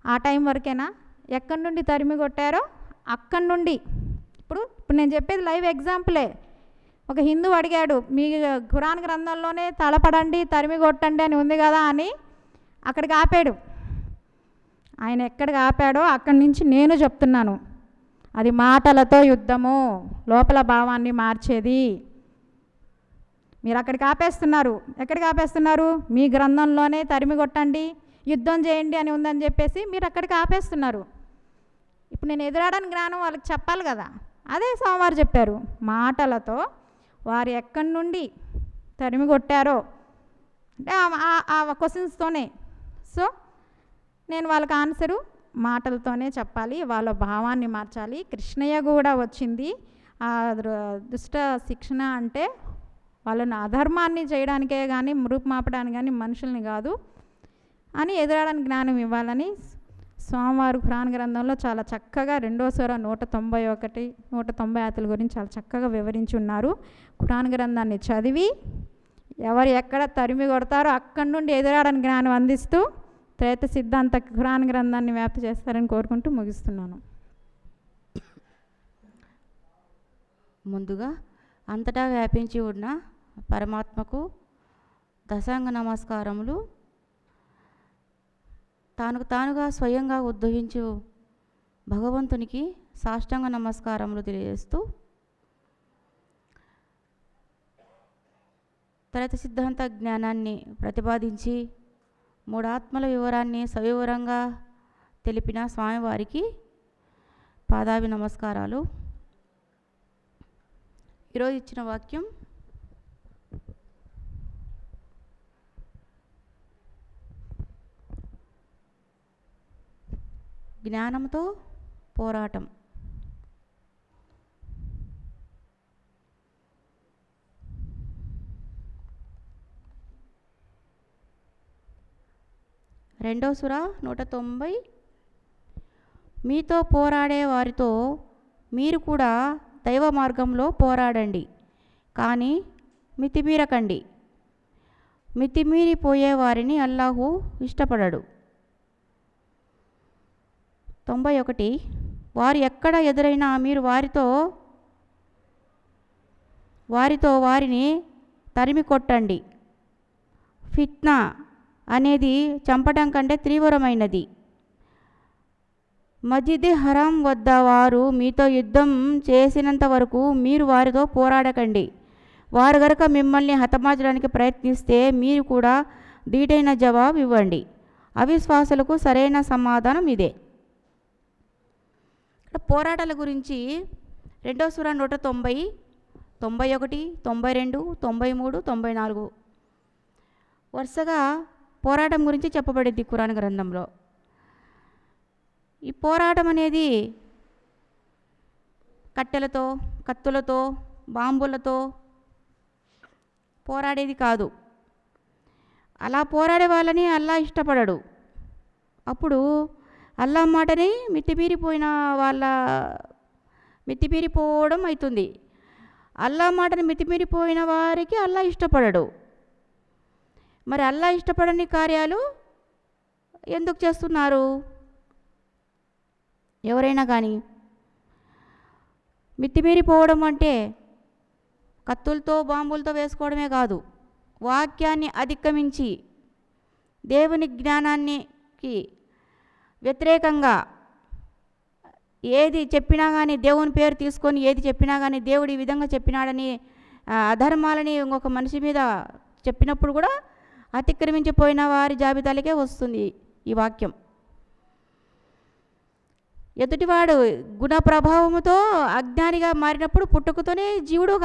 Speaker 5: ఆ టైం వరకేనా? ఎక్కడి నుండి తరిమి కొట్టారో అక్కడి నుండి. ఇప్పుడు నేను చెప్పేది లైవ్ ఎగ్జాంపులే. ఒక హిందువు అడిగాడు, మీ ఖురాన్ గ్రంథంలోనే తలపడండి తరిమి కొట్టండి అని ఉంది కదా అని అక్కడికి ఆపాడు. ఆయన ఎక్కడికి ఆపాడో అక్కడి నుంచి నేను చెప్తున్నాను, అది మాటలతో యుద్ధము, లోపల భావాన్ని మార్చేది. మీరు అక్కడికి ఆపేస్తున్నారు. ఎక్కడికి ఆపేస్తున్నారు? మీ గ్రంథంలోనే తరిమి కొట్టండి యుద్ధం చేయండి అని ఉందని చెప్పేసి మీరు అక్కడికి ఆపేస్తున్నారు. ఇప్పుడు నేను ఎదురాడని జ్ఞానం వాళ్ళకి చెప్పాలి కదా. అదే స్వామివారు చెప్పారు, మాటలతో వారు ఎక్కడి నుండి తరిమి కొట్టారో అంటే ఆ క్వశ్చన్స్తోనే. సో నేను వాళ్ళకి ఆన్సరు మాటలతోనే చెప్పాలి, వాళ్ళ భావాన్ని మార్చాలి. కృష్ణయ్య కూడా వచ్చింది ఆ దుష్ట శిక్షణ అంటే వాళ్ళని అధర్మాన్ని చేయడానికే కానీ రూపుమాపడానికి కానీ మనుషుల్ని కాదు అని ఎదురాడని జ్ఞానం ఇవ్వాలని స్వామివారు ఖురాన్ గ్రంథంలో చాలా చక్కగా 2వ సూర 191, 190 ఆయతుల గురించి చాలా చక్కగా వివరించి ఉన్నారు. ఖురాన్ గ్రంథాన్ని చదివి ఎవరు ఎక్కడ తరిమి కొడతారో అక్కడి నుండి ఎదురాడని జ్ఞానం అందిస్తూ త్రైత సిద్ధాంత ఖురాన్ గ్రంథాన్ని వ్యాప్తి చేస్తారని కోరుకుంటూ ముగిస్తున్నాను.
Speaker 6: ముందుగా అంతటా వ్యాపించి ఉన్న పరమాత్మకు దశాంగ నమస్కారములు. తానుగా స్వయంగా ఉద్భవించు భగవంతునికి సాష్టాంగ నమస్కారములు తెలియజేస్తూ త్రైత సిద్ధాంత జ్ఞానాన్ని ప్రతిపాదించి 3 ఆత్మల వివరాన్ని సవివరంగా తెలిపిన స్వామివారికి పాదాభి నమస్కారాలు. ఈరోజు ఇచ్చిన వాక్యం జ్ఞానంతో పోరాటం. రెండవ సూర 190. మీతో పోరాడే వారితో మీరు కూడా దైవ మార్గంలో పోరాడండి, కానీ మితిమీరకండి. మితిమీరిపోయే వారిని అల్లాహు ఇష్టపడడు. 91. వారు ఎక్కడ ఎదురైనా మీరు వారిని తరిమి కొట్టండి. ఫిత్నా అనేది చంపడం కంటే తీవ్రమైనది. మస్జిద్ హరాం వద్ద వారు మీతో యుద్ధం చేసినంత వరకు మీరు వారితో పోరాడకండి. వారు గనుక మిమ్మల్ని హతమార్చడానికి ప్రయత్నిస్తే మీరు కూడా ధీటైన జవాబు ఇవ్వండి. అవిశ్వాసులకు సరైన సమాధానం ఇదే. పోరాటాల గురించి 2వ సూర 190, 91, 92, 93, 94 వరుసగా పోరాటం గురించి చెప్పబడింది ఖురాన్ గ్రంథంలో. ఈ పోరాటం అనేది కట్టెలతో, కత్తులతో, బాంబులతో పోరాడేది కాదు. అలా పోరాడే వాళ్ళని అల్లా ఇష్టపడడు. అప్పుడు అల్లా మాటని మితిమీరిపోవడం అవుతుంది. అల్లా మాటని మితిమీరిపోయిన వారికి అల్లా ఇష్టపడడు. మరి అల్లా ఇష్టపడని కార్యాలు ఎందుకు చేస్తున్నారు? ఎవరైనా కానీ మితిమీరిపోవడం అంటే కత్తులతో, బాంబులతో వేసుకోవడమే కాదు, వాక్యాన్ని అధిగమించి దేవుని జ్ఞానానికి వ్యతిరేకంగా ఏది చెప్పినా కానీ, దేవుని పేరు తీసుకొని ఏది చెప్పినా కానీ దేవుడు ఈ విధంగా చెప్పినాడని అధర్మాలని ఇంకొక మనిషి మీద చెప్పినప్పుడు కూడా అతిక్రమించిపోయిన వారి జాబితాలకే వస్తుంది ఈ వాక్యం. ఎదుటివాడు గుణ ప్రభావముతో అజ్ఞానిగా మారినప్పుడు పుట్టుకతోనే జీవుడు ఒక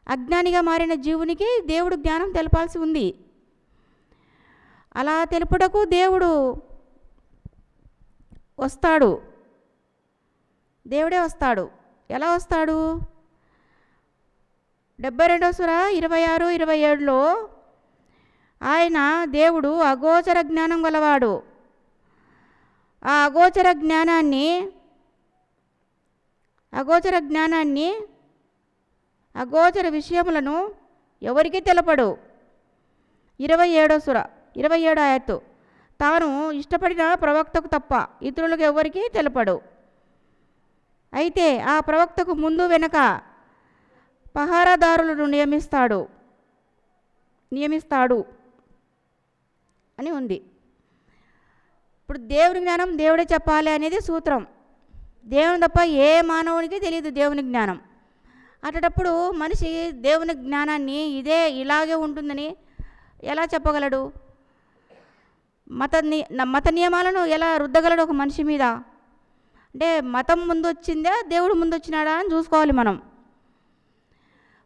Speaker 6: అజ్ఞానిగా మారిన జీవునికి దేవుడు జ్ఞానం తెలపాల్సి ఉంది. అలా తెలుపుటకు దేవుడు వస్తాడు. దేవుడే వస్తాడు. ఎలా వస్తాడు? 72వ సూర 26, 27లో ఆయన దేవుడు అగోచర జ్ఞానం గలవాడు. ఆ అగోచర జ్ఞానాన్ని అగోచర విషయములను ఎవరికీ తెలపడు. 27వ సూర 27 ఆయత్తు తాను ఇష్టపడిన ప్రవక్తకు తప్ప ఇతరులకు ఎవరికీ తెలపడు. అయితే ఆ ప్రవక్తకు ముందు వెనక పహారాదారులను నియమిస్తాడు అని ఉంది. ఇప్పుడు దేవుని జ్ఞానం దేవుడే చెప్పాలి అనేది సూత్రం. దేవుని తప్ప ఏ మానవునికి తెలియదు దేవుని జ్ఞానం. అటప్పుడు మనిషి దేవుని జ్ఞానాన్ని ఇలాగే ఉంటుందని ఎలా చెప్పగలడు? మత నియమాలను ఎలా రుద్దగలడు ఒక మనిషి మీద? అంటే మతం ముందు వచ్చిందా దేవుడు ముందు వచ్చినాడా అని చూసుకోవాలి మనం.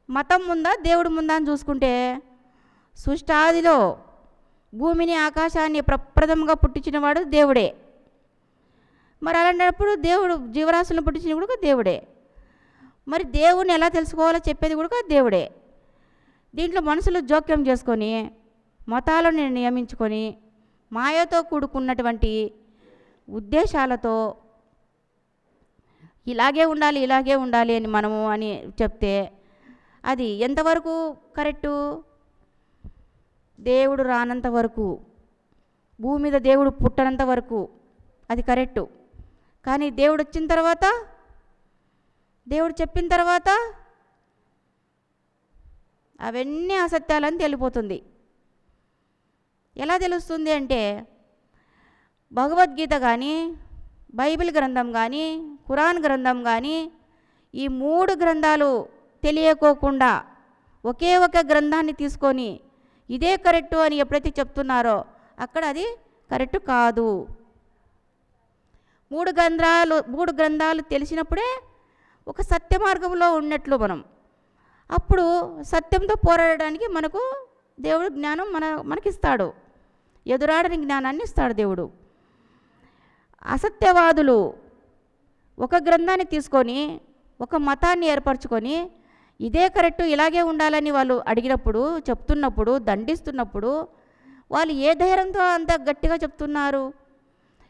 Speaker 6: మతం ముందా దేవుడు ముందా అని చూసుకుంటే సృష్టాదిలో భూమిని ఆకాశాన్ని ప్రప్రథమంగా పుట్టించినవాడు దేవుడే. మరి అలాంటప్పుడు దేవుడు జీవరాశులను పుట్టించిన కూడా దేవుడే. మరి దేవుని ఎలా తెలుసుకోవాలో చెప్పేది కూడా దేవుడే. దీంట్లో మనుషులు జోక్యం చేసుకొని మతాలను నియమించుకొని మాయతో కూడుకున్నటువంటి ఉద్దేశాలతో ఇలాగే ఉండాలి అని మనము అని చెప్తే అది ఎంతవరకు కరెక్టు? దేవుడు రానంత వరకు, భూమి మీద దేవుడు పుట్టనంత వరకు అది కరెక్టు. కానీ దేవుడు వచ్చిన తర్వాత, దేవుడు చెప్పిన తర్వాత అవన్నీ అసత్యాలని తెలిపోతుంది. ఎలా తెలుస్తుంది అంటే, భగవద్గీత కానీ, బైబిల్ గ్రంథం కానీ, ఖురాన్ గ్రంథం కానీ, ఈ 3 గ్రంథాలు తెలియకోకుండా ఒకే ఒక గ్రంథాన్ని తీసుకొని ఇదే కరెక్టు అని ఎప్పుడైతే చెప్తున్నారో అక్కడ అది కరెక్టు కాదు. 3 గ్రంథాలు తెలిసినప్పుడే ఒక సత్య మార్గంలో ఉన్నట్లు మనం. అప్పుడు సత్యంతో పోరాడడానికి మనకు దేవుడు జ్ఞానం మనకిస్తాడు, ఎదురాడని జ్ఞానాన్ని ఇస్తాడు దేవుడు. అసత్యవాదులు ఒక గ్రంథాన్ని తీసుకొని ఒక మతాన్ని ఏర్పరచుకొని ఇదే కరెక్టు, ఇలాగే ఉండాలని వాళ్ళు అడిగినప్పుడు, చెప్తున్నప్పుడు, దండిస్తున్నప్పుడు వాళ్ళు ఏ ధైర్యంతో అంత గట్టిగా చెప్తున్నారు?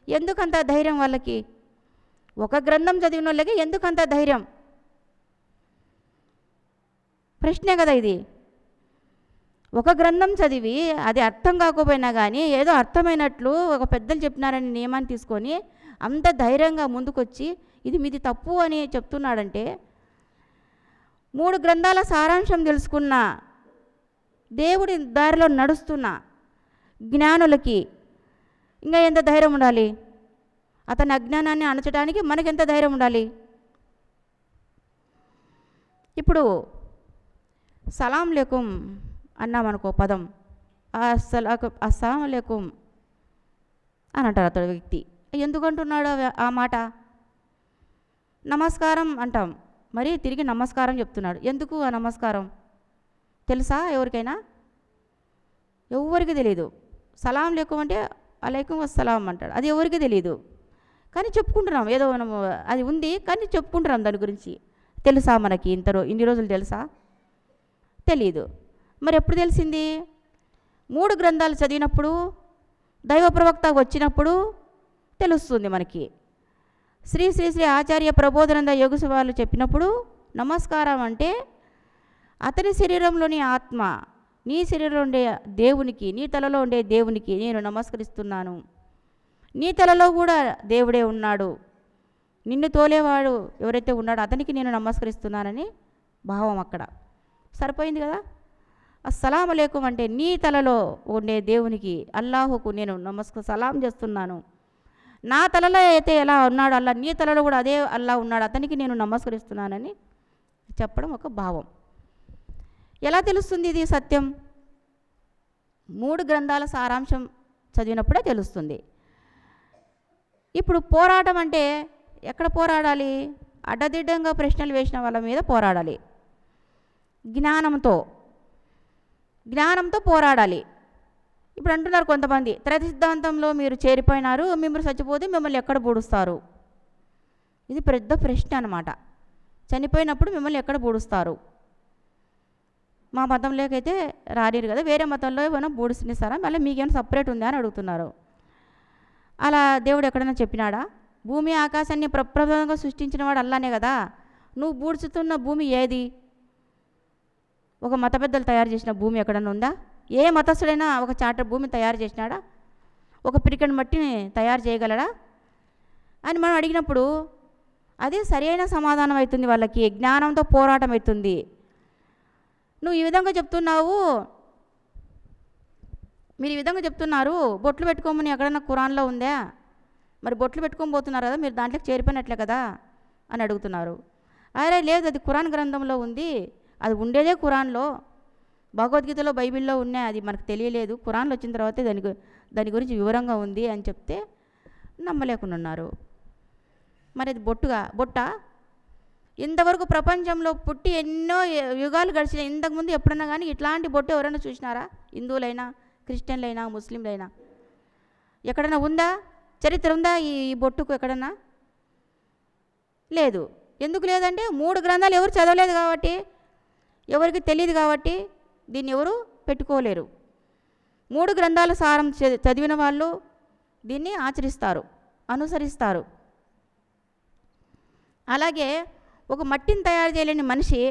Speaker 6: ఎందుకంత ధైర్యం వాళ్ళకి? ఒక గ్రంథం చదివిన వాళ్ళకి ఎందుకంత ధైర్యం? ప్రశ్నే కదా ఇది. ఒక గ్రంథం చదివి అది అర్థం కాకపోయినా కానీ ఏదో అర్థమైనట్లు ఒక పెద్దలు చెప్పినారని నియమాన్ని తీసుకొని అంత ధైర్యంగా ముందుకొచ్చి ఇది మీది తప్పు అని చెప్తున్నాడంటే, 3 గ్రంథాల సారాంశం తెలుసుకున్న, దేవుడి దారిలో నడుస్తున్న జ్ఞానులకి ఇంకా ఎంత ధైర్యం ఉండాలి? అతని అజ్ఞానాన్ని అణచడానికి మనకెంత ధైర్యం ఉండాలి? ఇప్పుడు సలాం లేకుం అన్నామనుకో పదం, అస్సలాం లేకుం అని అంటారు అతడు వ్యక్తి. ఎందుకంటున్నాడు ఆ మాట? నమస్కారం అంటాం, మరి తిరిగి నమస్కారం చెప్తున్నాడు. ఎందుకు ఆ నమస్కారం తెలుసా ఎవరికైనా? ఎవరికి తెలియదు. సలాం లేకుం అంటే అలైకుం అస్సలాం అంటాడు, అది ఎవరికి తెలియదు. కానీ చెప్పుకుంటున్నాం, ఏదో మనము అది ఉంది కానీ చెప్పుకుంటున్నాం దాని గురించి. తెలుసా మనకి ఇన్ని రోజులు తెలుసా? తెలీదు. మరి ఎప్పుడు తెలిసింది? 3 గ్రంథాలు చదివినప్పుడు, దైవ ప్రవక్త వచ్చినప్పుడు తెలుస్తుంది మనకి. శ్రీ శ్రీ శ్రీ ఆచార్య ప్రబోధానంద యోగశివాలు చెప్పినప్పుడు నమస్కారం అంటే అతని శరీరంలోని ఆత్మ, నీ శరీరంలో ఉండే దేవునికి, నీ తలలో ఉండే దేవునికి నేను నమస్కరిస్తున్నాను. నీ తలలో కూడా దేవుడే ఉన్నాడు, నిన్ను తోలేవాడు ఎవరైతే ఉన్నాడో అతనికి నేను నమస్కరిస్తున్నానని భావం. అక్కడ సరిపోయింది కదా. అస్సలాము అలైకుం అంటే నీ తలలో ఉండే దేవునికి, అల్లాహుకు నేను సలాం చేస్తున్నాను. నా తలలో అయితే ఎలా ఉన్నాడు అల్లా, నీ తలలో కూడా అదే అల్లా ఉన్నాడు, అతనికి నేను నమస్కరిస్తున్నానని చెప్పడం ఒక భావం. ఎలా తెలుస్తుంది ఇది సత్యం? 3 గ్రంథాల సారాంశం చదివినప్పుడే తెలుస్తుంది. ఇప్పుడు పోరాటం అంటే ఎక్కడ పోరాడాలి? అడ్డదిడ్డంగా ప్రశ్నలు వేసిన వాళ్ళ మీద పోరాడాలి. జ్ఞానంతో పోరాడాలి. ఇప్పుడు అంటున్నారు కొంతమంది, త్రైత సిద్ధాంతంలో మీరు చేరిపోయినారు, మిమ్మల్ని చచ్చిపోతే మిమ్మల్ని ఎక్కడ పూడుస్తారు? ఇది పెద్ద ప్రశ్న అన్నమాట. చనిపోయినప్పుడు మిమ్మల్ని ఎక్కడ పూడుస్తారు? మా మతంలోకైతే రాలేరు కదా, వేరే మతంలో ఏమైనా పూడిస్తారా? మళ్ళీ మీకేమైనా సపరేట్ ఉందా అని అడుగుతున్నారు. అలా దేవుడు ఎక్కడైనా చెప్పినాడా? భూమి ఆకాశాన్ని ప్రప్రథమంగా సృష్టించిన వాడు అల్లానే కదా. నువ్వు పూడ్చుతున్న భూమి ఏది? ఒక మత పెద్దలు తయారు చేసిన భూమి ఎక్కడన్నా ఉందా? ఏ మతస్థుడైనా ఒక చాటర్ భూమిని తయారు చేసినాడా? ఒక పిరికన్ మట్టిని తయారు చేయగలడా అని మనం అడిగినప్పుడు అదే సరైన సమాధానం అవుతుంది. వాళ్ళకి జ్ఞానంతో పోరాటం అవుతుంది. నువ్వు ఈ విధంగా చెప్తున్నావు, మీరు ఈ విధంగా చెప్తున్నారు, బొట్లు పెట్టుకోమని ఎక్కడన్నా ఖురాన్లో ఉందా? మరి బొట్లు పెట్టుకొని పోతున్నారు కదా, మీరు దాంట్లోకి చేరిపోయినట్లే కదా అని అడుగుతున్నారు. అరే లేదు, అది ఖురాన్ గ్రంథంలో ఉంది, అది ఉండేదే ఖురాన్లో, భగవద్గీతలో బైబిల్లో ఉన్నాయి, అది మనకు తెలియలేదు, ఖురాన్లో వచ్చిన తర్వాతే దాని గురించి వివరంగా ఉంది అని చెప్తే నమ్మలేకుండా ఉన్నారు. మరి అది బొట్ట ఇంతవరకు ప్రపంచంలో పుట్టి ఎన్నో యుగాలు గడిచిన, ఇంతకుముందు ఎప్పుడన్నా కానీ ఇట్లాంటి బొట్టు ఎవరైనా చూసినారా? హిందువులైనా, క్రిస్టియన్లైనా, ముస్లింలైనా ఎక్కడన్నా ఉందా? చరిత్ర ఉందా ఈ బొట్టుకు ఎక్కడన్నా? లేదు. ఎందుకు లేదంటే 3 గ్రంథాలు ఎవరు చదవలేదు కాబట్టి, ఎవరికి తెలియదు కాబట్టి దీన్ని ఎవరు పెట్టుకోలేరు. 3 గ్రంథాల సారం చదివిన వాళ్ళు దీన్ని ఆచరిస్తారు. అనుసరిస్తారు. అలాగే ఒక మట్టిని తయారు చేయలేని మనిషి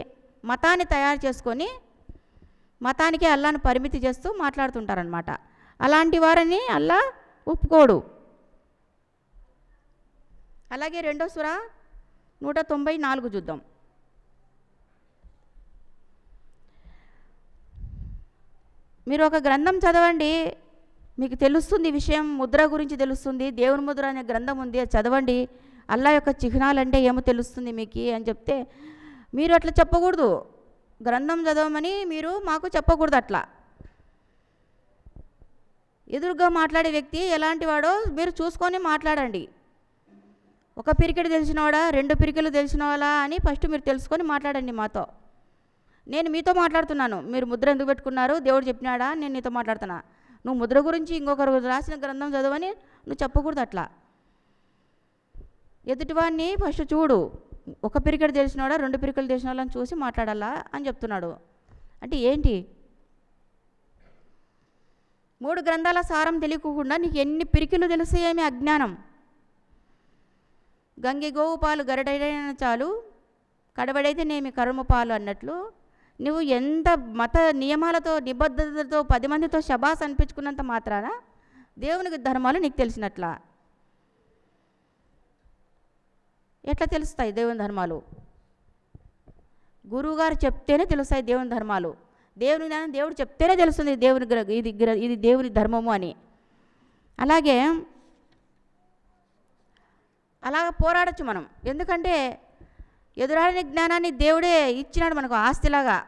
Speaker 6: మతాన్ని తయారు చేసుకొని మతానికే అల్లాను పరిమితి చేస్తూ మాట్లాడుతుంటారనమాట. అలాంటి వారిని అల్లా ఒప్పుకోడు. అలాగే 2వ సూర 194 చూద్దాం. మీరు ఒక గ్రంథం చదవండి, మీకు తెలుస్తుంది విషయం, ముద్ర గురించి తెలుస్తుంది. దేవుని ముద్ర అనే గ్రంథం ఉంది, అది చదవండి, అల్లా యొక్క చిహ్నాలు అంటే ఏమో తెలుస్తుంది మీకు అని చెప్తే మీరు అట్లా చెప్పకూడదు. గ్రంథం చదవమని మీరు మాకు చెప్పకూడదు. అట్లా ఎదురుగా మాట్లాడే వ్యక్తి ఎలాంటి వాడో మీరు చూసుకొని మాట్లాడండి. ఒక పిరికెడు తెలిసినవాడా, 2 పిరికెలు తెలిసిన వాళ్ళా అని ఫస్ట్ మీరు తెలుసుకొని మాట్లాడండి మాతో. నేను మీతో మాట్లాడుతున్నాను, మీరు ముద్ర ఎందుకు పెట్టుకున్నారు, దేవుడు చెప్పినాడా, నేను నీతో మాట్లాడుతున్నా. నువ్వు ముద్ర గురించి ఇంకొకరు రాసిన గ్రంథం చదవని నువ్వు చెప్పకూడదు. అట్లా ఎదుటివాడిని ఫస్ట్ చూడు, ఒక పిరికెడు తెలిసినవాడా, 2 పిరికెలు తెలిసిన వాళ్ళని చూసి మాట్లాడాలా అని చెప్తున్నాడు. అంటే ఏంటి? 3 గ్రంథాల సారం తెలియకుండా నీకు ఎన్ని పిరికిలు తెలిసి ఏమి అజ్ఞానం. గంగి గోవు పాలు గరడైన చాలు, కడబడైతేనేమి కర్మ పాలు అన్నట్లు నువ్వు ఎంత మత నియమాలతో నిబద్ధతతో 10 మందితో శబాస్ అనిపించుకున్నంత మాత్రాన దేవునికి ధర్మాలు నీకు తెలిసినట్లా? ఎట్లా తెలుస్తాయి దేవుని ధర్మాలు? గురువుగారు చెప్తేనే తెలుస్తాయి దేవుని ధర్మాలు. దేవుని జ్ఞానం దేవుడు చెప్తేనే తెలుస్తుంది ఇది దేవుని ధర్మము అని. అలాగే అలాగ పోరాడచ్చు మనం. ఎందుకంటే ఎదురాడిన జ్ఞానాన్ని దేవుడే ఇచ్చినాడు మనకు ఆస్తిలాగా.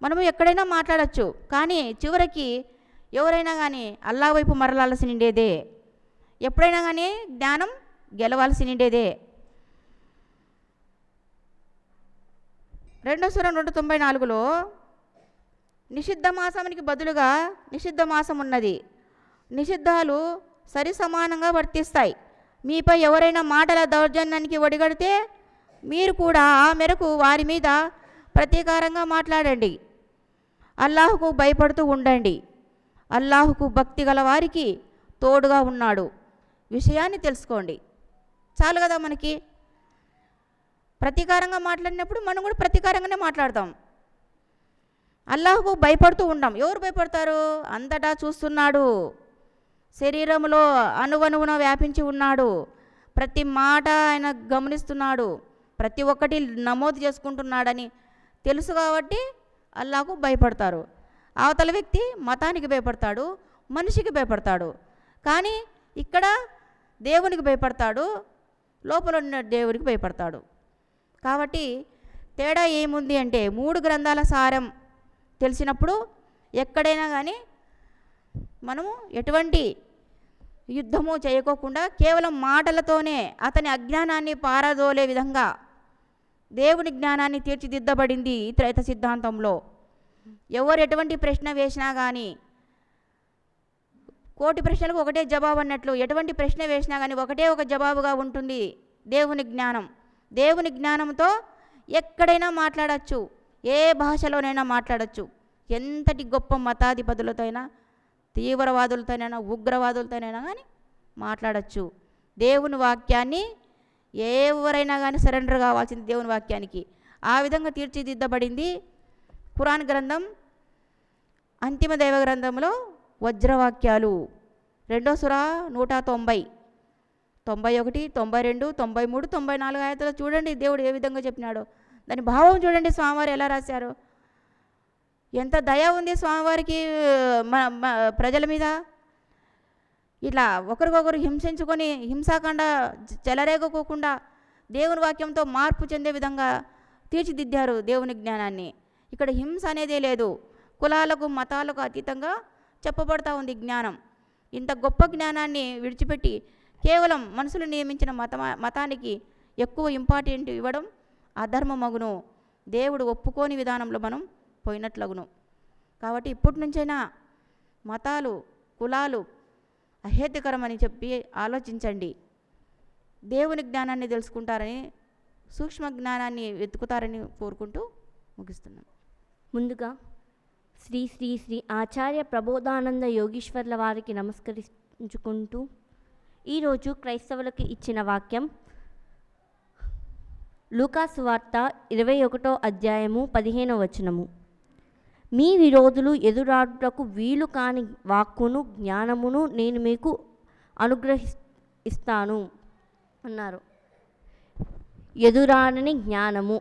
Speaker 6: మనము ఎక్కడైనా మాట్లాడచ్చు, కానీ చివరికి ఎవరైనా కానీ అల్లా వైపు మరలాల్సి నిండేదే. ఎప్పుడైనా కానీ జ్ఞానం గెలవాల్సి నిండేదే. 2వ సూర 194లో నిషిద్ధ మాసానికి బదులుగా నిషిద్ధ మాసం ఉన్నది, నిషిద్ధాలు సరి సమానంగా వర్తిస్తాయి. మీపై ఎవరైనా మాటల దౌర్జన్యానికి ఒడిగడితే మీరు కూడా ఆ మేరకు వారి మీద ప్రతీకారంగా మాట్లాడండి. అల్లాహుకు భయపడుతూ ఉండండి. అల్లాహుకు భక్తి గల వారికి తోడుగా ఉన్నాడు. విషయాన్ని తెలుసుకోండి. చాలు కదా మనకి. ప్రతీకారంగా మాట్లాడినప్పుడు మనం కూడా ప్రతీకారంగానే మాట్లాడతాం. అల్లాహుకు భయపడుతూ ఉండం. ఎవరు భయపడతారు? అంతటా చూస్తున్నాడు, శరీరంలో అణువణువున వ్యాపించి ఉన్నాడు, ప్రతి మాట ఆయన గమనిస్తున్నాడు, ప్రతి ఒక్కటి నమోదు చేసుకుంటున్నాడని తెలుసు కాబట్టి అల్లాహకు భయపడతారు. అవతల వ్యక్తి మతానికి భయపడతాడు, మనిషికి భయపడతాడు. కానీ ఇక్కడ దేవునికి భయపడతాడు, లోపల ఉన్న దేవుడికి భయపడతాడు. కాబట్టి తేడా ఏముంది అంటే 3 గ్రంథాల సారం తెలిసినప్పుడు ఎక్కడైనా కానీ మనము ఎటువంటి యుద్ధము చేయకోకుండా కేవలం మాటలతోనే అతని అజ్ఞానాన్ని పారదోలే విధంగా దేవుని జ్ఞానాన్ని తీర్చిదిద్దబడింది ఈ త్రైత సిద్ధాంతంలో. ఎవరు ఎటువంటి ప్రశ్న వేసినా కానీ 1,000,000 ప్రశ్నలకు ఒకటే జవాబు అన్నట్లు ఎటువంటి ప్రశ్న వేసినా కానీ ఒకటే ఒక జవాబుగా ఉంటుంది దేవుని జ్ఞానం. దేవుని జ్ఞానంతో ఎక్కడైనా మాట్లాడచ్చు, ఏ భాషలోనైనా మాట్లాడచ్చు. ఎంతటి గొప్ప మతాధిపతులతో అయినా, తీవ్రవాదులతోనైనా, ఉగ్రవాదులతోనైనా కానీ మాట్లాడచ్చు. దేవుని వాక్యాన్ని ఎవరైనా కానీ సరెండర్ కావాల్సింది దేవుని వాక్యానికి. ఆ విధంగా తీర్చిదిద్దబడింది ఖురాన్ గ్రంథం. అంతిమ దైవ గ్రంథంలో వజ్రవాక్యాలు 2వ సూర 190, 91, 92, 93, 94 ఆయతలో చూడండి దేవుడు ఏ విధంగా చెప్పినాడో. దాని భావం చూడండి స్వామివారు ఎలా రాశారు. ఎంత దయ ఉంది స్వామివారికి ప్రజల మీద. ఇట్లా ఒకరికొకరు హింసించుకొని హింసాకాండ చెలరేగకోకుండా దేవుని వాక్యంతో మార్పు చెందే విధంగా తీర్చిదిద్దారు దేవుని జ్ఞానాన్ని. ఇక్కడ హింస అనేదే లేదు. కులాలకు మతాలకు అతీతంగా చెప్పబడతా ఉంది జ్ఞానం. ఇంత గొప్ప జ్ఞానాన్ని విడిచిపెట్టి కేవలం మనుషులు నియమించిన మతానికి ఎక్కువ ఇంపార్టెంట్ ఇవ్వడం అధర్మమగును, దేవుడు ఒప్పుకోని విధానంలో మనం పోయినట్లగును. కాబట్టి ఇప్పటి నుంచైనా మతాలు కులాలు అహేతుకరమని చెప్పి ఆలోచించండి. దేవుని జ్ఞానాన్ని తెలుసుకుంటారని, సూక్ష్మ జ్ఞానాన్ని వెతుకుతారని కోరుకుంటూ ముగిస్తున్నాను.
Speaker 1: ముందుగా శ్రీ శ్రీ శ్రీ ఆచార్య ప్రబోధానంద యోగీశ్వర్ల వారికి నమస్కరించుకుంటూ ఈరోజు క్రైస్తవులకు ఇచ్చిన వాక్యం లూకా సువార్త 21వ అధ్యాయము 15వ వచనము. మీ విరోధులు ఎదురాడుటకు వీలు కాని వాక్కును జ్ఞానమును నేను మీకు అనుగ్రహిస్తాను అన్నారు. ఎదురాడని జ్ఞానము,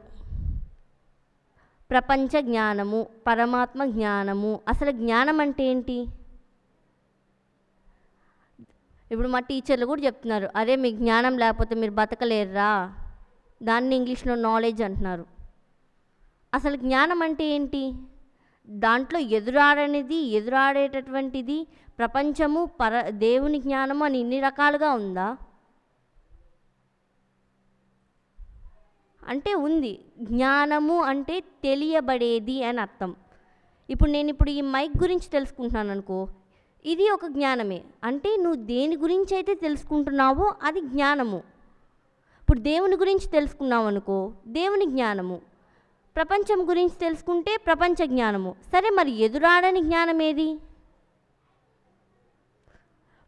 Speaker 1: ప్రపంచ జ్ఞానము, పరమాత్మ జ్ఞానము. అసలు జ్ఞానం అంటే ఏంటి? ఇప్పుడు మా టీచర్లు కూడా చెప్తున్నారు, అరే మీకు జ్ఞానం లేకపోతే మీరు బతకలేరురా, దాన్ని ఇంగ్లీష్లో నాలెడ్జ్ అంటున్నారు. అసలు జ్ఞానం అంటే ఏంటి? దాంట్లో ఎదురాడేటటువంటిది ప్రపంచము, దేవుని జ్ఞానము అని ఇన్ని రకాలుగా ఉందా? అంటే ఉంది. జ్ఞానము అంటే తెలియబడేది అని అర్థం. ఇప్పుడు నేను ఈ మైక్ గురించి తెలుసుకుంటున్నాను అనుకో, ఇది ఒక జ్ఞానమే. అంటే నువ్వు దేని గురించి అయితే తెలుసుకుంటున్నావో అది జ్ఞానము. ఇప్పుడు దేవుని గురించి తెలుసుకున్నావు అనుకో, దేవుని జ్ఞానము. ప్రపంచం గురించి తెలుసుకుంటే ప్రపంచ జ్ఞానము. సరే, మరి ఎదురాడని జ్ఞానం ఏది?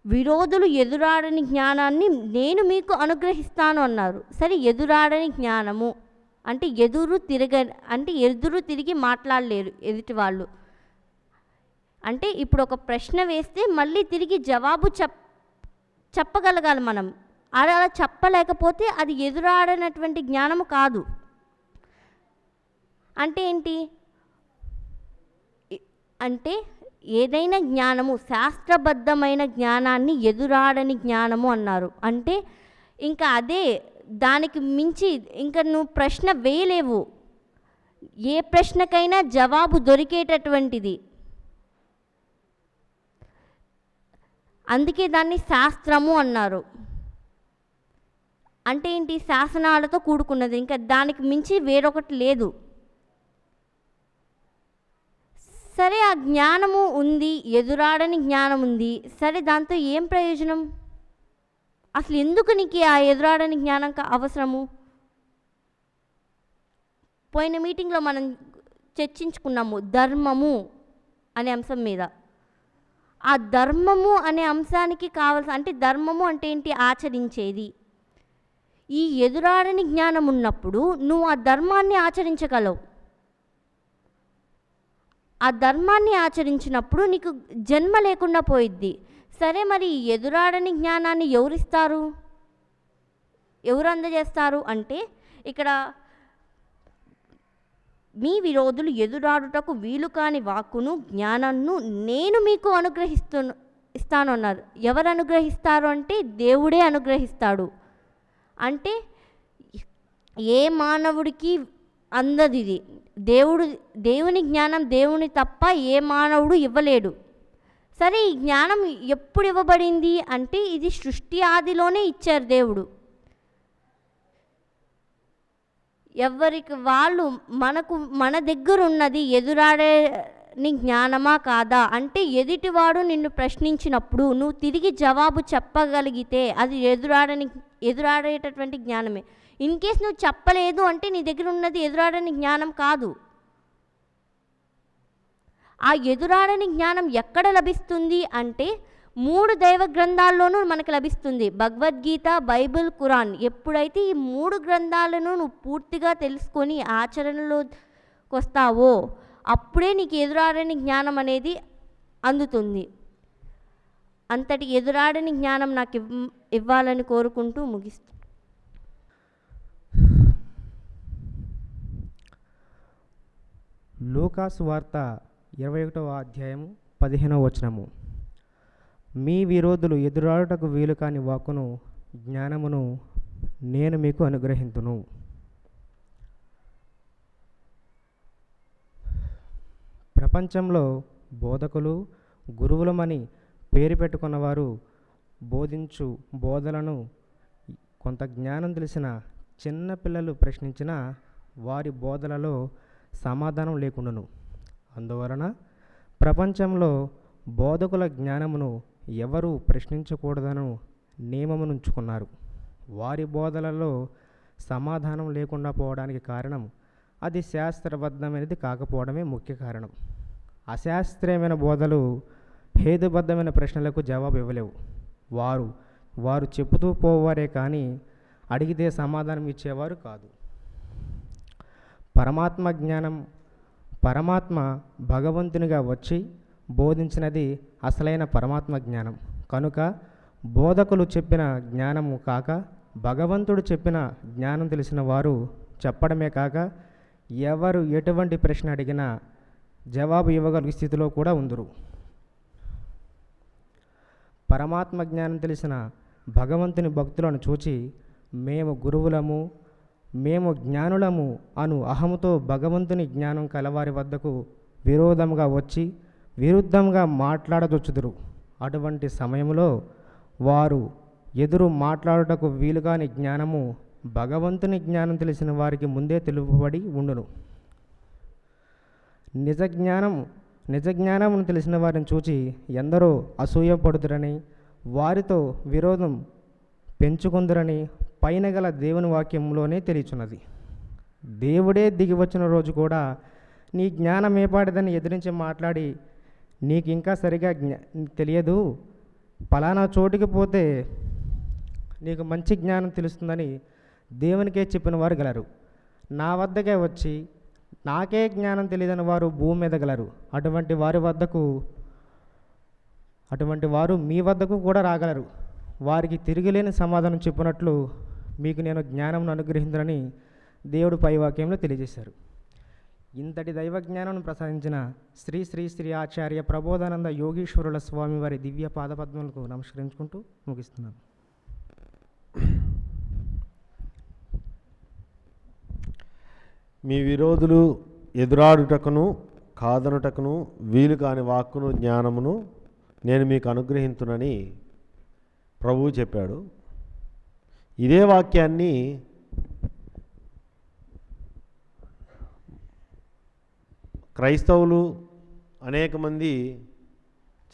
Speaker 1: విరోధులు ఎదురాడని జ్ఞానాన్ని నేను మీకు అనుగ్రహిస్తాను అన్నారు. సరే, ఎదురాడని జ్ఞానము అంటే ఎదురు తిరిగి మాట్లాడలేరు ఎదుటి వాళ్ళు. అంటే ఇప్పుడు ఒక ప్రశ్న వేస్తే మళ్ళీ తిరిగి జవాబు చెప్పగలగాలి మనం. అలా చెప్పలేకపోతే అది ఎదురాడనటువంటి జ్ఞానము కాదు. అంటే ఏంటి అంటే ఏదైనా జ్ఞానము, శాస్త్రబద్ధమైన జ్ఞానాన్ని ఎదురాడని జ్ఞానము అన్నారు. అంటే ఇంకా అదే, దానికి మించి ఇంకా నువ్వు ప్రశ్న వేయలేవు. ఏ ప్రశ్నకైనా జవాబు దొరికేటటువంటిది. అందుకే దాన్ని శాస్త్రము అన్నారు. అంటే ఏంటి? శాసనాలతో కూడుకున్నది, ఇంకా దానికి మించి వేరొకటి లేదు. సరే, ఆ జ్ఞానము ఉంది, ఎదురాడని జ్ఞానం ఉంది. సరే, దాంతో ఏం ప్రయోజనం? అసలు ఎందుకు నీకు ఆ ఎదురాడని జ్ఞానం అవసరము? పోయిన మీటింగ్లో మనం చర్చించుకున్నాము ధర్మము అనే అంశం మీద. ఆ ధర్మము అనే అంశానికి కావాల్సిన, అంటే ధర్మము అంటే ఏంటి? ఆచరించేది. ఈ ఎదురాడని జ్ఞానం ఉన్నప్పుడు నువ్వు ఆ ధర్మాన్ని ఆచరించగలవు. ఆ ధర్మాన్ని ఆచరించినప్పుడు నీకు జన్మ లేకుండా పోయిద్ది. సరే, మరి ఎదురాడని జ్ఞానాన్ని ఎవరిస్తారు, ఎవరు అందజేస్తారు అంటే ఇక్కడ మీ విరోధులు ఎదురాడుటకు వీలు కాని వాక్కును జ్ఞానాన్ని నేను మీకు ఇస్తాను అన్నారు. ఎవరు అనుగ్రహిస్తారు అంటే దేవుడే అనుగ్రహిస్తాడు. అంటే ఏ మానవుడికి అందది ఇది. దేవుని జ్ఞానం దేవుని తప్ప ఏ మానవుడు ఇవ్వలేడు. సరే, ఈ జ్ఞానం ఎప్పుడు ఇవ్వబడింది అంటే ఇది సృష్టి ఆదిలోనే ఇచ్చారు దేవుడు. ఎవరికి వాళ్ళు మన దగ్గర ఉన్నది ఎదురాడని జ్ఞానమా కాదా అంటే ఎదుటివాడు నిన్ను ప్రశ్నించినప్పుడు నువ్వు తిరిగి జవాబు చెప్పగలిగితే అది ఎదురాడేటటువంటి జ్ఞానమే. ఇన్ కేస్ నువ్వు చెప్పలేదు అంటే నీ దగ్గర ఉన్నది ఎదురాడని జ్ఞానం కాదు. ఆ ఎదురాడని జ్ఞానం ఎక్కడ లభిస్తుంది అంటే 3 దైవ గ్రంథాల్లోనూ మనకు లభిస్తుంది. భగవద్గీత, బైబిల్, ఖురాన్. ఎప్పుడైతే ఈ 3 గ్రంథాలను నువ్వు పూర్తిగా తెలుసుకొని ఆచరణలోకి వస్తావో అప్పుడే నీకు ఎదురాడని జ్ఞానం అనేది అందుతుంది. అంతటి ఎదురాడని జ్ఞానం నాకు ఇవ్వాలని కోరుకుంటూ ముగిస్తాను.
Speaker 7: లూకా సువార్త 21వ అధ్యాయము 15వ వచనము. మీ విరోధులు ఎదురాడుటకు వీలు కాని వాక్కును జ్ఞానమును నేను మీకు అనుగ్రహింతును. ప్రపంచంలో బోధకులు, గురువులమని పేరు పెట్టుకున్నవారు బోధించు బోధలను కొంత జ్ఞానం తెలిసిన చిన్న పిల్లలు ప్రశ్నించిన వారి బోధలలో సమాధానం లేకుండాను. అందువలన ప్రపంచంలో బోధకుల జ్ఞానమును ఎవరు ప్రశ్నించకూడదను నియమమునుంచుకున్నారు. వారి బోధలలో సమాధానం లేకుండా పోవడానికి కారణం అది శాస్త్రబద్ధమైనది కాకపోవడమే ముఖ్య కారణం. అశాస్త్రీయమైన బోధలు హేతుబద్ధమైన ప్రశ్నలకు జవాబు ఇవ్వలేవు. వారు వారు చెప్పుతూ పోవారే కానీ అడిగితే సమాధానం ఇచ్చేవారు కాదు. పరమాత్మ భగవంతునిగా వచ్చి బోధించినది అసలైన పరమాత్మ జ్ఞానం. కనుక బోధకులు చెప్పిన జ్ఞానము కాక భగవంతుడు చెప్పిన జ్ఞానం తెలిసిన వారు చెప్పడమే కాక ఎవరు ఎటువంటి ప్రశ్న అడిగినా జవాబు ఇవ్వగలిగే స్థితిలో కూడా ఉందరు. పరమాత్మ జ్ఞానం తెలిసిన భగవంతుని భక్తులను చూచి మేము గురువులము, మేము జ్ఞానులము అను అహముతో భగవంతుని జ్ఞానం కలవారి వద్దకు విరోధంగా వచ్చి విరుద్ధంగా మాట్లాడదొచ్చుదురు. అటువంటి సమయంలో వారు ఎదురు మాట్లాడుటకు వీలుగాని జ్ఞానము భగవంతుని జ్ఞానం తెలిసిన వారికి ముందే తెలుపబడి ఉండును. నిజ జ్ఞానమును తెలిసిన వారిని చూచి ఎందరో అసూయపడుదురని వారితో విరోధం పెంచుకుందురని పైన గల దేవుని వాక్యంలోనే తెలియచున్నది. దేవుడే దిగి వచ్చిన రోజు కూడా నీ జ్ఞానం ఏపాటిదని ఎదిరించి మాట్లాడి నీకు ఇంకా సరిగా తెలియదు, పలానా చోటుకి పోతే నీకు మంచి జ్ఞానం తెలుస్తుందని దేవునికే చెప్పిన వారు గలరు. నా వద్దకే వచ్చి నాకే జ్ఞానం తెలియదని వారు భూమి మీద గలరు. అటువంటి వారు మీ వద్దకు కూడా రాగలరు. వారికి తిరిగిలేని సమాధానం చెప్పినట్లు మీకు నేను జ్ఞానం అనుగ్రహించనని దేవుడు పై వాక్యంలో తెలియజేశారు. ఇంతటి దైవ జ్ఞానం ప్రసాదించిన శ్రీ శ్రీ శ్రీ ఆచార్య ప్రబోధానంద యోగీశ్వరుల స్వామి వారి దివ్య పాదపద్మలకు నమస్కరించుకుంటూ ముగిస్తున్నాను.
Speaker 8: మీ విరోధులు ఎదురాడుటకును కాదనుటకును వీలు కాని వాక్కును జ్ఞానమును నేను మీకు అనుగ్రహించునని ప్రభువు చెప్పాడు. ఇదే వాక్యాన్ని క్రైస్తవులు అనేక మంది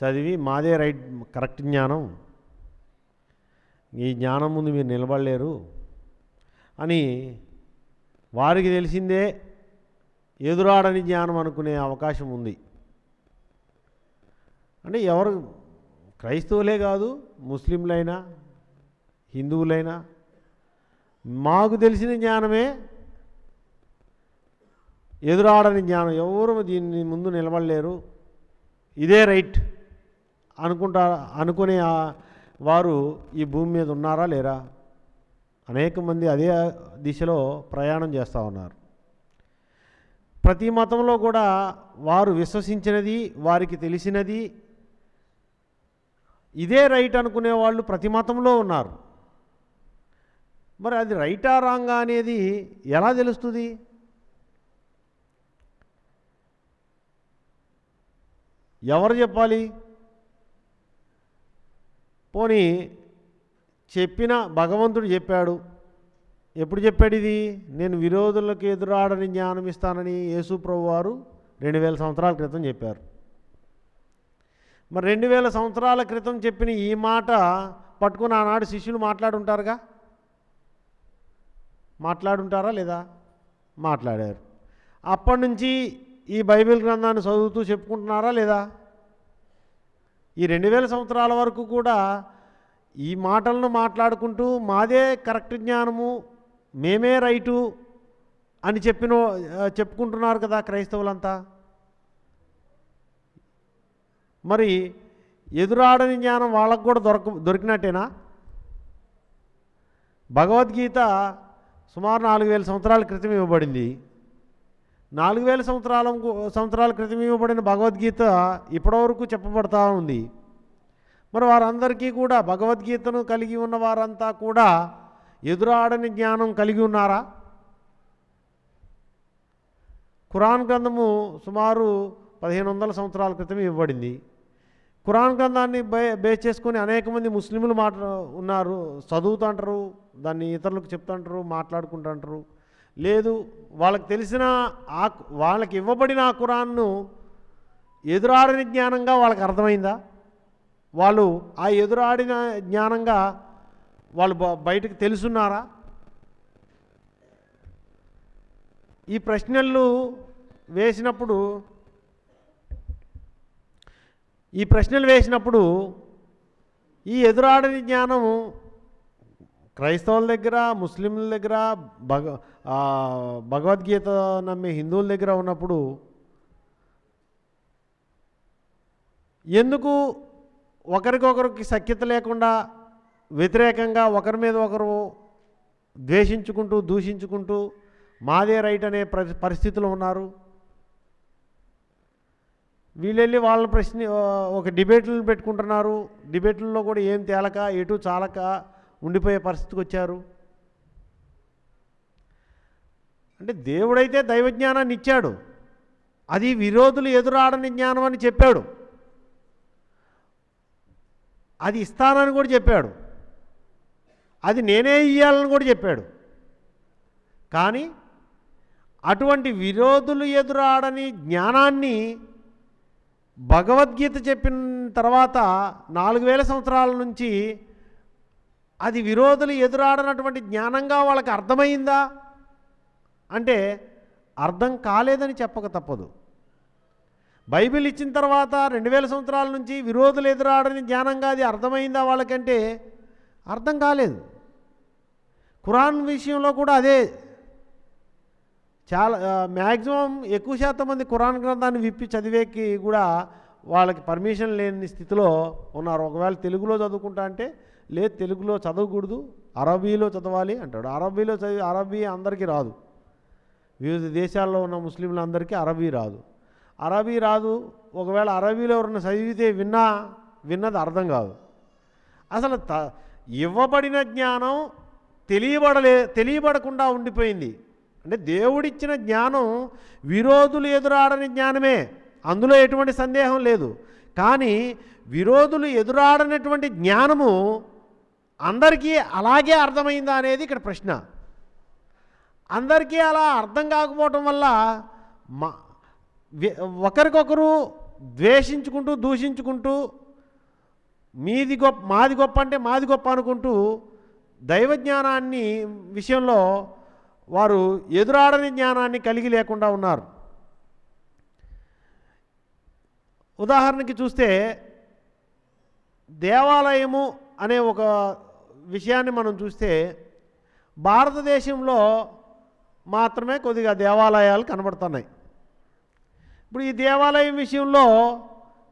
Speaker 8: చదివి మాదే కరెక్ట్ జ్ఞానం, ఈ జ్ఞానం ముందు మీరు నిలబడలేరు అని వారికి తెలిసిందే ఎదురాడని జ్ఞానం అనుకునే అవకాశం ఉంది. అంటే ఎవరు క్రైస్తవులే కాదు, ముస్లింలైనా హిందువులైనా మాకు తెలిసిన జ్ఞానమే ఎదురాడని జ్ఞానం, ఎవరు దీన్ని ముందు నిలబడలేరు, ఇదే రైట్ అనుకునే వారు ఈ భూమి మీద ఉన్నారా లేరా? అనేక మంది అదే దిశలో ప్రయాణం చేస్తూ ఉన్నారు. ప్రతి మతంలో కూడా వారు విశ్వసించినది, వారికి తెలిసినది ఇదే రైట్ అనుకునే వాళ్ళు ప్రతి మతంలో ఉన్నారు. మరి అది రైటా రాంగా అనేది ఎలా తెలుస్తుంది? ఎవరు చెప్పాలి? పోనీ చెప్పిన భగవంతుడు చెప్పాడు. ఎప్పుడు చెప్పాడు ఇది? నేను విరోధులకు ఎదురాడని జ్ఞానం ఇస్తానని యేసు ప్రభు వారు 2000 సంవత్సరాల క్రితం చెప్పారు. మరి 2000 సంవత్సరాల క్రితం చెప్పిన ఈ మాట పట్టుకుని ఆనాడు శిష్యులు మాట్లాడుంటారా లేదా? మాట్లాడారు. అప్పటి నుంచి ఈ బైబిల్ గ్రంథాన్ని చదువుతూ చెప్పుకుంటున్నారా లేదా? ఈ 2000 సంవత్సరాల వరకు కూడా ఈ మాటలను మాట్లాడుకుంటూ మాదే కరెక్ట్ జ్ఞానము, మేమే రైటు అని చెప్పుకుంటున్నారు కదా క్రైస్తవులంతా. మరి ఎదురాడని జ్ఞానం వాళ్ళకు కూడా దొరికినట్టేనా? భగవద్గీత సుమారు 4000 సంవత్సరాల క్రితం ఇవ్వబడింది. 4000 సంవత్సరాల క్రితం ఇవ్వబడిన భగవద్గీత ఇప్పటివరకు చెప్పబడతా ఉంది. మరి వారందరికీ కూడా భగవద్గీతను కలిగి ఉన్న వారంతా కూడా ఎదురాడని జ్ఞానం కలిగి ఉన్నారా? ఖురాన్ గ్రంథము సుమారు 1500 సంవత్సరాల క్రితం ఇవ్వబడింది. ఖురాన్ గ్రంథాన్ని బేస్ చేసుకొని అనేక మంది ముస్లింలు ఉన్నారు, చదువుతుంటారు, దాన్ని ఇతరులకు చెప్తుంటారు, మాట్లాడుకుంటుంటారు. లేదు, వాళ్ళకి తెలిసిన వాళ్ళకి ఇవ్వబడిన ఆ ఖురాన్ను ఎదురాడని జ్ఞానంగా వాళ్ళకి అర్థమైందా? వాళ్ళు ఆ ఎదురాడిన జ్ఞానంగా వాళ్ళు బయటకు తెలుసున్నారా? ఈ ప్రశ్నలు వేసినప్పుడు ఈ ఎదురాడని జ్ఞానం క్రైస్తవుల దగ్గర, ముస్లింల దగ్గర, భగవద్గీత నమ్మే హిందువుల దగ్గర ఉన్నప్పుడు ఎందుకు ఒకరికొకరికి సఖ్యత లేకుండా వ్యతిరేకంగా ఒకరి మీద ఒకరు ద్వేషించుకుంటూ దూషించుకుంటూ మాదే రైట్ అనే పరిస్థితులు ఉన్నారు? వీళ్ళెళ్ళి వాళ్ళ ఒక డిబేట్లను పెట్టుకుంటున్నారు. డిబేట్లలో కూడా ఏం తేలక ఎటు చాలక ఉండిపోయే పరిస్థితికి వచ్చారు. అంటే దేవుడైతే దైవజ్ఞానాన్ని ఇచ్చాడు, అది విరోధులు ఎదురాడని జ్ఞానం అని చెప్పాడు, అది ఇస్తానని కూడా చెప్పాడు, అది నేనే ఇయ్యాలని కూడా చెప్పాడు. కానీ అటువంటి విరోధులు ఎదురాడని జ్ఞానాన్ని భగవద్గీత చెప్పిన తర్వాత 4000 సంవత్సరాల నుంచి అది విరోధులు ఎదురాడనటువంటి జ్ఞానంగా వాళ్ళకి అర్థమైందా అంటే అర్థం కాలేదని చెప్పక తప్పదు. బైబిల్ ఇచ్చిన తర్వాత 2000 సంవత్సరాల నుంచి విరోధులు ఎదురాడని జ్ఞానంగా అది అర్థమైందా వాళ్ళకంటే అర్థం కాలేదు. ఖురాన్ విషయంలో కూడా అదే. చాలా మ్యాక్సిమం ఎక్కువ శాతం మంది ఖురాన్ గ్రంథాన్ని విప్పి చదివేకి కూడా వాళ్ళకి పర్మిషన్ లేని స్థితిలో ఉన్నారు. ఒకవేళ తెలుగులో చదువుకుంటా అంటే లేదు, తెలుగులో చదవకూడదు, అరబీలో చదవాలి అంటాడు. అరబీలో చదివి అరబీ అందరికీ రాదు. వివిధ దేశాల్లో ఉన్న ముస్లింలందరికీ అరబీ రాదు. అరబీ రాదు. ఒకవేళ అరబీలో ఎవరన్నా చదివితే విన్నది అర్థం కాదు. అసలు ఇవ్వబడిన జ్ఞానం తెలియబడకుండా ఉండిపోయింది. అంటే దేవుడిచ్చిన జ్ఞానం విరోధులు ఎదురాడని జ్ఞానమే, అందులో ఎటువంటి సందేహం లేదు. కానీ విరోధులు ఎదురాడనటువంటి జ్ఞానము అందరికీ అలాగే అర్థమైందా అనేది ఇక్కడ ప్రశ్న. అందరికీ అలా అర్థం కాకపోవటం వల్ల ఒకరికొకరు ద్వేషించుకుంటూ దూషించుకుంటూ మాది గొప్ప అంటే మాది గొప్ప అనుకుంటూ దైవజ్ఞానాన్ని విషయంలో వారు ఎదురాడని జ్ఞానాన్ని కలిగి లేకుండా ఉన్నారు. ఉదాహరణకి చూస్తే దేవాలయము అనే ఒక విషయాన్ని మనం చూస్తే భారతదేశంలో మాత్రమే కొద్దిగా దేవాలయాలు కనబడుతున్నాయి. ఇప్పుడు ఈ దేవాలయం విషయంలో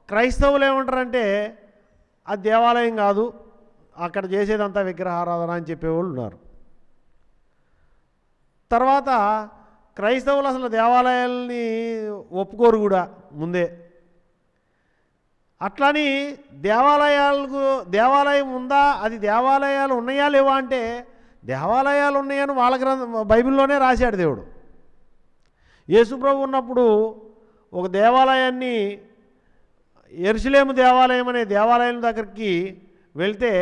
Speaker 8: క్రైస్తవులు ఏమంటారంటే అది దేవాలయం కాదు, అక్కడ చేసేదంతా విగ్రహారాధన అని చెప్పేవాళ్ళు ఉన్నారు. తర్వాత క్రైస్తవులు అసలు దేవాలయాల్ని ఒప్పుకోరు కూడా ముందే. అట్లని దేవాలయం ఉందా, అది దేవాలయాలు ఉన్నాయా లేవా అంటే దేవాలయాలు ఉన్నాయని వాళ్ళ బైబిల్లోనే రాశాడు దేవుడు. యేసుప్రభు ఉన్నప్పుడు ఒక దేవాలయాన్ని, యెరూషలేము దేవాలయం అనే దేవాలయం దగ్గరికి వెళ్తే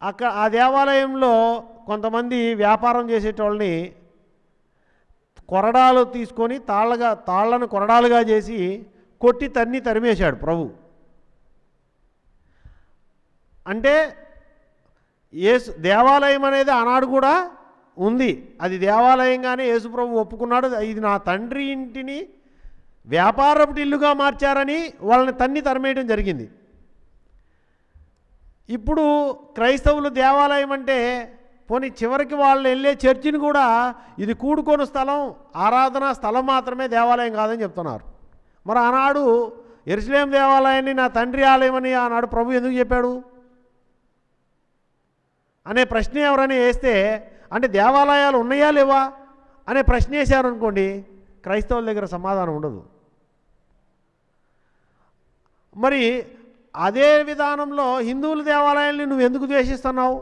Speaker 8: ఆ దేవాలయంలో కొంతమంది వ్యాపారం చేసేటోళ్ళని కొరడాలు తీసుకొని తాళ్లను కొరడాలుగా చేసి కొట్టి తరిమేశాడు ప్రభు. అంటే దేవాలయం అనేది ఆనాడు కూడా ఉంది, అది దేవాలయంగానే యేసుప్రభు ఒప్పుకున్నాడు. ఇది నా తండ్రి ఇంటిని వ్యాపారపు ఇల్లుగా మార్చారని వాళ్ళని తరిమేయడం జరిగింది. ఇప్పుడు క్రైస్తవులు దేవాలయం అంటే పోనీ చివరికి వాళ్ళు వెళ్ళే చర్చిని కూడా ఇది కూడుకోని స్థలం, ఆరాధనా స్థలం మాత్రమే, దేవాలయం కాదని చెప్తున్నారు. మరి ఆనాడు యెరూషలేము దేవాలయాన్ని నా తండ్రి ఆలయం అని ఆనాడు ప్రభు ఎందుకు చెప్పాడు అనే ప్రశ్న ఎవరైనా వేస్తే, అంటే దేవాలయాలు ఉన్నాయా లేవా అనే ప్రశ్న వేశారనుకోండి, క్రైస్తవుల దగ్గర సమాధానం ఉండదు. మరి అదే విధానంలో హిందువుల దేవాలయాల్ని నువ్వు ఎందుకు ద్వేషిస్తున్నావు?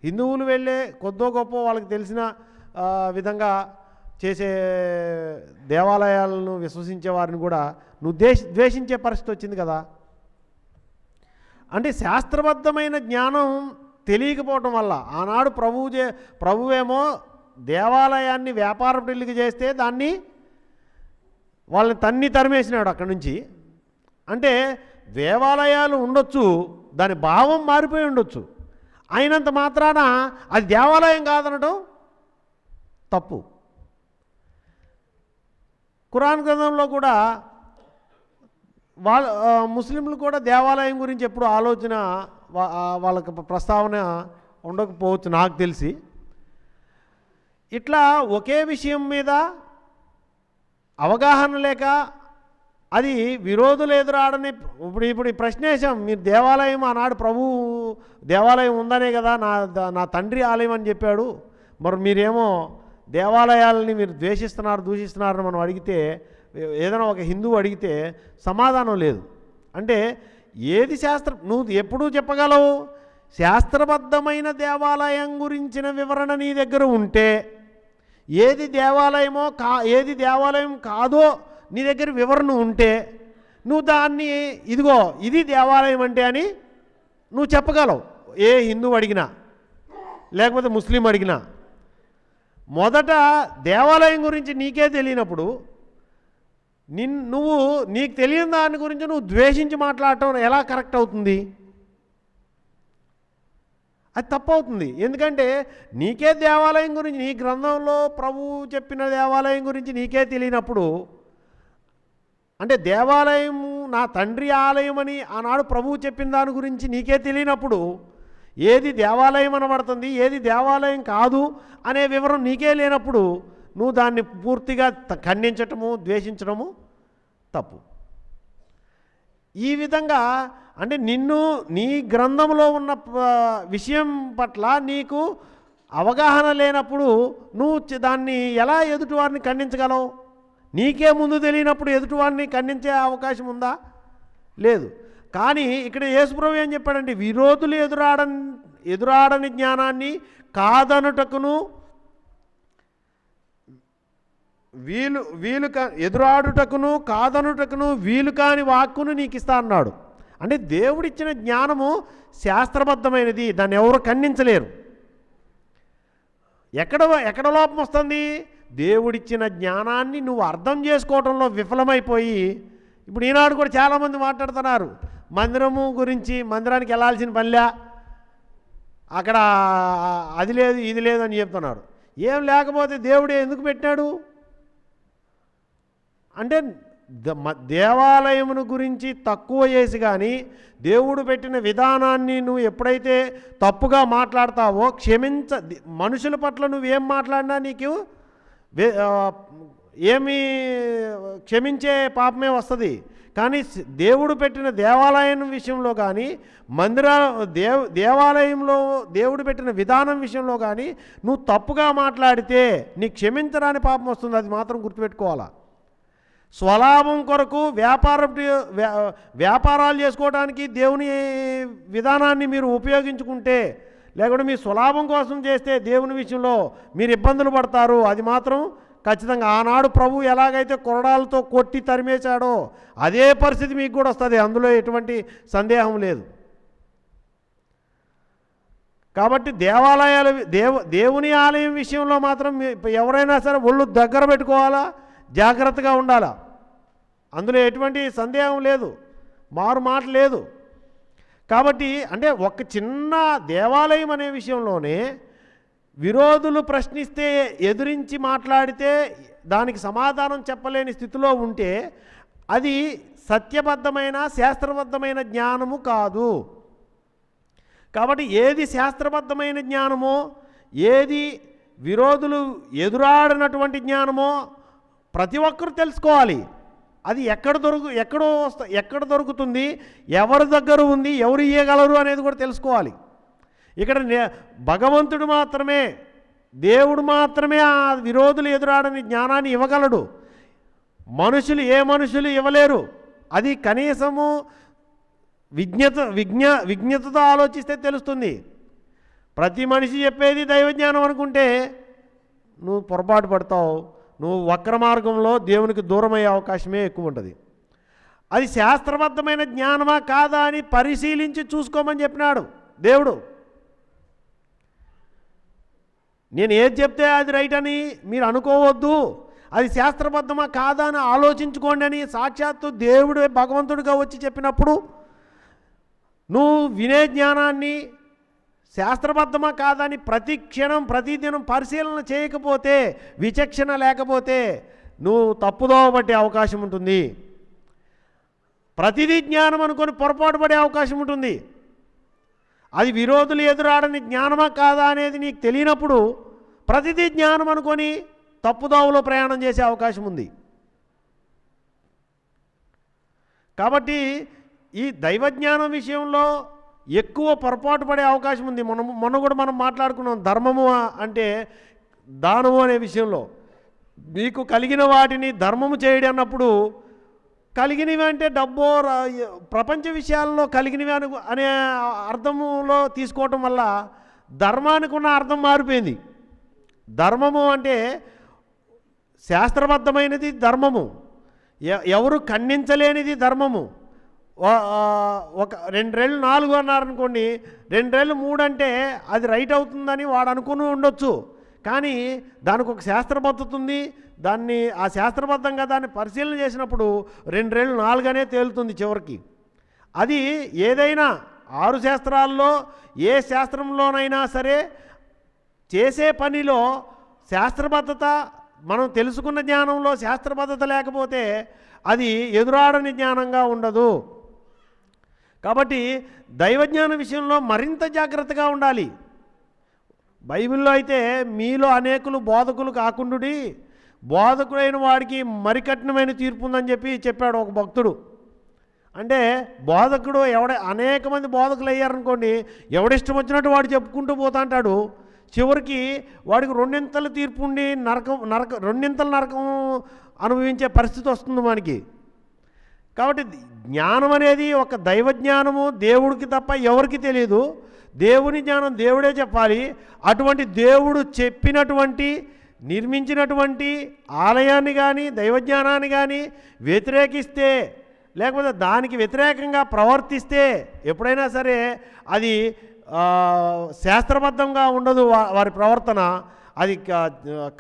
Speaker 8: హిందువులు వెళ్ళే కొద్దో గొప్ప వాళ్ళకి తెలిసిన విధంగా చేసే దేవాలయాలను విశ్వసించే వారిని కూడా నువ్వు ద్వేషించే పరిస్థితి వచ్చింది కదా. అంటే శాస్త్రబద్ధమైన జ్ఞానం తెలియకపోవటం వల్ల ఆనాడు ప్రభువేమో దేవాలయాన్ని వ్యాపార పెళ్లికి చేస్తే దాన్ని వాళ్ళని తరిమేసినాడు అక్కడి నుంచి. అంటే దేవాలయాలు ఉండొచ్చు, దాని భావం మారిపోయి ఉండొచ్చు, అయినంత మాత్రాన అది దేవాలయం కాదనడం తప్పు. ఖురాన్ గ్రంథంలో కూడా ముస్లింలు కూడా దేవాలయం గురించి ఎప్పుడు ఆలోచన వాళ్ళకి ప్రస్తావన ఉండకపోవచ్చు నాకు తెలిసి. ఇట్లా ఒకే విషయం మీద అవగాహన లేక అది విరోధులు ఎదురాడని ఇప్పుడు ఈ ప్రశ్న వేసాం. మీరు దేవాలయం ఆనాడు ప్రభువు దేవాలయం ఉందనే కదా నా తండ్రి ఆలయం అని చెప్పాడు, మరి మీరేమో దేవాలయాలని మీరు దూషిస్తున్నారని మనం అడిగితే, ఏదైనా ఒక హిందువు అడిగితే సమాధానం లేదు. అంటే ఏది నువ్వు ఎప్పుడూ చెప్పగలవు? శాస్త్రబద్ధమైన దేవాలయం గురించిన వివరణ నీ దగ్గర ఉంటే, ఏది దేవాలయం కాదో నీ దగ్గర వివరణ ఉంటే, నువ్వు దాన్ని ఇదిగో ఇది దేవాలయం అంటే అని నువ్వు చెప్పగలవు. ఏ హిందువు అడిగినా లేకపోతే ముస్లిం అడిగినా. మొదట దేవాలయం గురించి నీకే తెలియనప్పుడు నీకు తెలియని దాని గురించి నువ్వు ద్వేషించి మాట్లాడటం ఎలా కరెక్ట్ అవుతుంది? అది తప్పు అవుతుంది. ఎందుకంటే నీకే దేవాలయం గురించి, నీ గ్రంథంలో ప్రభువు చెప్పిన దేవాలయం గురించి నీకే తెలియనప్పుడు, అంటే దేవాలయం నా తండ్రి ఆలయం అని ఆనాడు ప్రభువు చెప్పిన దాని గురించి నీకే తెలియనప్పుడు, ఏది దేవాలయం అనబడుతుంది ఏది దేవాలయం కాదు అనే వివరం నీకే లేనప్పుడు నువ్వు దాన్ని పూర్తిగా ఖండించటము ద్వేషించడము తప్పు. ఈ విధంగా అంటే నీ గ్రంథంలో ఉన్న విషయం పట్ల నీకు అవగాహన లేనప్పుడు నువ్వు దాన్ని ఎలా ఎదుటివారిని ఖండించగలవు? నీకే ముందు తెలియనప్పుడు ఎదుటివారిని ఖండించే అవకాశం ఉందా? లేదు. కానీ ఇక్కడ యేసుప్రభు ఏం చెప్పాడంటే, విరోధులు ఎదురాడని జ్ఞానాన్ని కాదనుటకును ఎదురాడుటకును కాదనుటకును వీలు కాని వాక్కును నీకు ఇస్తా అన్నాడు. అంటే దేవుడిచ్చిన జ్ఞానము శాస్త్రబద్ధమైనది, దాన్ని ఎవరు ఖండించలేరు. ఎక్కడ లోపం వస్తుంది? దేవుడిచ్చిన జ్ఞానాన్ని నువ్వు అర్థం చేసుకోవడంలో విఫలమైపోయి, ఇప్పుడు ఈనాడు కూడా చాలామంది మాట్లాడుతున్నారు మందిరము గురించి, మందిరానికి వెళ్ళాల్సిన పనిలే, అక్కడ అది లేదు ఇది లేదు అని చెప్తున్నారు. ఏం లేకపోతే దేవుడే ఎందుకు పెట్టినాడు అంటే, దేవాలయమును గురించి తక్కువ చేసి కానీ దేవుడు పెట్టిన విధానాన్ని నువ్వు ఎప్పుడైతే తప్పుగా మాట్లాడతావో మనుషుల పట్ల నువ్వేం మాట్లాడినా నీకు ఏమీ క్షమించే పాపమే వస్తుంది. కానీ దేవుడు పెట్టిన దేవాలయం విషయంలో కానీ దేవాలయంలో దేవుడు పెట్టిన విధానం విషయంలో కానీ నువ్వు తప్పుగా మాట్లాడితే నీకు క్షమించరాని పాపం వస్తుంది. అది మాత్రం గుర్తుపెట్టుకోవాలా. స్వలాభం కొరకు వ్యాపారాలు చేసుకోవడానికి దేవుని విధానాన్ని మీరు ఉపయోగించుకుంటే, లేకుంటే మీ స్వలాభం కోసం చేస్తే దేవుని విషయంలో మీరు ఇబ్బందులు పడతారు. అది మాత్రం ఖచ్చితంగా ఆనాడు ప్రభు ఎలాగైతే కొరడాలతో కొట్టి తరిమేశాడో అదే పరిస్థితి మీకు కూడా వస్తుంది. అందులో ఎటువంటి సందేహం లేదు. కాబట్టి దేవుని ఆలయం విషయంలో మాత్రం ఎవరైనా సరే ఒళ్ళు దగ్గర పెట్టుకోవాలా, జాగ్రత్తగా ఉండాలా. అందులో ఎటువంటి సందేహం లేదు, మారు మాట లేదు. కాబట్టి అంటే ఒక చిన్న దేవాలయం అనే విషయంలోనే విరోధులు ప్రశ్నిస్తే ఎదురించి మాట్లాడితే దానికి సమాధానం చెప్పలేని స్థితిలో ఉంటే అది సత్యబద్ధమైన శాస్త్రబద్ధమైన జ్ఞానము కాదు. కాబట్టి ఏది శాస్త్రబద్ధమైన జ్ఞానమో, ఏది విరోధులు ఎదురాడినటువంటి జ్ఞానమో ప్రతి ఒక్కరు తెలుసుకోవాలి. అది ఎక్కడ దొరుకుతుంది, ఎవరి దగ్గర ఉంది, ఎవరు ఇయ్యగలరు అనేది కూడా తెలుసుకోవాలి. ఇక్కడ భగవంతుడు మాత్రమే, దేవుడు మాత్రమే ఆ విరోధులు ఎదురాడని జ్ఞానాన్ని ఇవ్వగలడు. ఏ మనుషులు ఇవ్వలేరు. అది కనీసము విజ్ఞతతో ఆలోచిస్తే తెలుస్తుంది. ప్రతి మనిషి చెప్పేది దైవజ్ఞానం అనుకుంటే నువ్వు పొరపాటు పడతావు. నువ్వు వక్ర మార్గంలో దేవునికి దూరమయ్యే అవకాశమే ఎక్కువ ఉంటుంది. అది శాస్త్రబద్ధమైన జ్ఞానమా కాదా అని పరిశీలించి చూసుకోమని చెప్పినాడు దేవుడు. నేను ఏది చెప్తే అది రైట్ అని మీరు అనుకోవద్దు. అది శాస్త్రబద్ధమా కాదా అని ఆలోచించుకోండి అని సాక్షాత్తు దేవుడు భగవంతుడిగా వచ్చి చెప్పినప్పుడు నువ్వు వినే జ్ఞానాన్ని శాస్త్రబద్ధమా కాదని ప్రతి క్షణం ప్రతిదినం పరిశీలన చేయకపోతే, విచక్షణ లేకపోతే నువ్వు తప్పుదోవ పట్టే అవకాశం ఉంటుంది. ప్రతిదీ జ్ఞానం అనుకొని పొరపాటు పడే అవకాశం ఉంటుంది. అది విరోధులు ఎదురాడని జ్ఞానమా కాదా అనేది నీకు తెలియనప్పుడు ప్రతిదీ జ్ఞానం అనుకొని తప్పుదావులో ప్రయాణం చేసే అవకాశం ఉంది. కాబట్టి ఈ దైవజ్ఞానం విషయంలో ఎక్కువ పొరపాటు పడే అవకాశం ఉంది. మొన్న కూడా మనం మాట్లాడుకున్నాం ధర్మము అంటే దానము అనే విషయంలో. మీకు కలిగిన వాటిని ధర్మము చేయడం అన్నప్పుడు కలిగినవి అంటే డబ్బో ప్రపంచ విషయాల్లో కలిగినవి అనే అర్థములో తీసుకోవటం వల్ల ధర్మానికి ఉన్న అర్థం మారిపోయింది. ధర్మము అంటే శాస్త్రబద్ధమైనది ధర్మము, ఎవరు ఖండించలేనిది ధర్మము. ఒక 2 రెళ్ళు 4 అన్నారనుకోండి, 2 రెళ్ళు 3 అంటే అది రైట్ అవుతుందని వాడు అనుకుని ఉండొచ్చు. కానీ దానికి ఒక శాస్త్రబద్ధత ఉంది. దాన్ని ఆ శాస్త్రబద్ధంగా దాన్ని పరిశీలన చేసినప్పుడు 2 రెళ్ళు 4 అనే తేలుతుంది చివరికి. అది ఏదైనా 6 శాస్త్రాల్లో ఏ శాస్త్రంలోనైనా సరే చేసే పనిలో శాస్త్రబద్ధత, మనం తెలుసుకున్న జ్ఞానంలో శాస్త్రబద్ధత లేకపోతే అది ఎదురాడని జ్ఞానంగా ఉండదు. కాబట్టి దైవజ్ఞాన విషయంలో మరింత జాగ్రత్తగా ఉండాలి. బైబిల్లో అయితే మీలో అనేకులు బోధకులు కాకుండుడి, బోధకుడైన వాడికి మరి కఠినమైన తీర్పు ఉందని చెప్పాడు ఒక భక్తుడు. అంటే బోధకుడు అనేక మంది బోధకులు అయ్యారనుకోండి, ఎవడిష్టం వచ్చినట్టు వాడు చెప్పుకుంటూ పోతా అంటాడు. చివరికి వాడికి 2 తీర్పు ఉండి రెండింతల నరకం అనుభవించే పరిస్థితి వస్తుంది మనకి. కాబట్టి జ్ఞానం అనేది ఒక దైవ జ్ఞానము దేవుడికి తప్ప ఎవరికి తెలియదు. దేవుని జ్ఞానం దేవుడే చెప్పాలి. అటువంటి దేవుడు చెప్పినటువంటి నిర్మించినటువంటి ఆలయాన్ని కానీ దైవజ్ఞానాన్ని కానీ వ్యతిరేకిస్తే, లేకపోతే దానికి వ్యతిరేకంగా ప్రవర్తిస్తే ఎప్పుడైనా సరే అది శాస్త్రబద్ధంగా ఉండదు. వారి ప్రవర్తన అది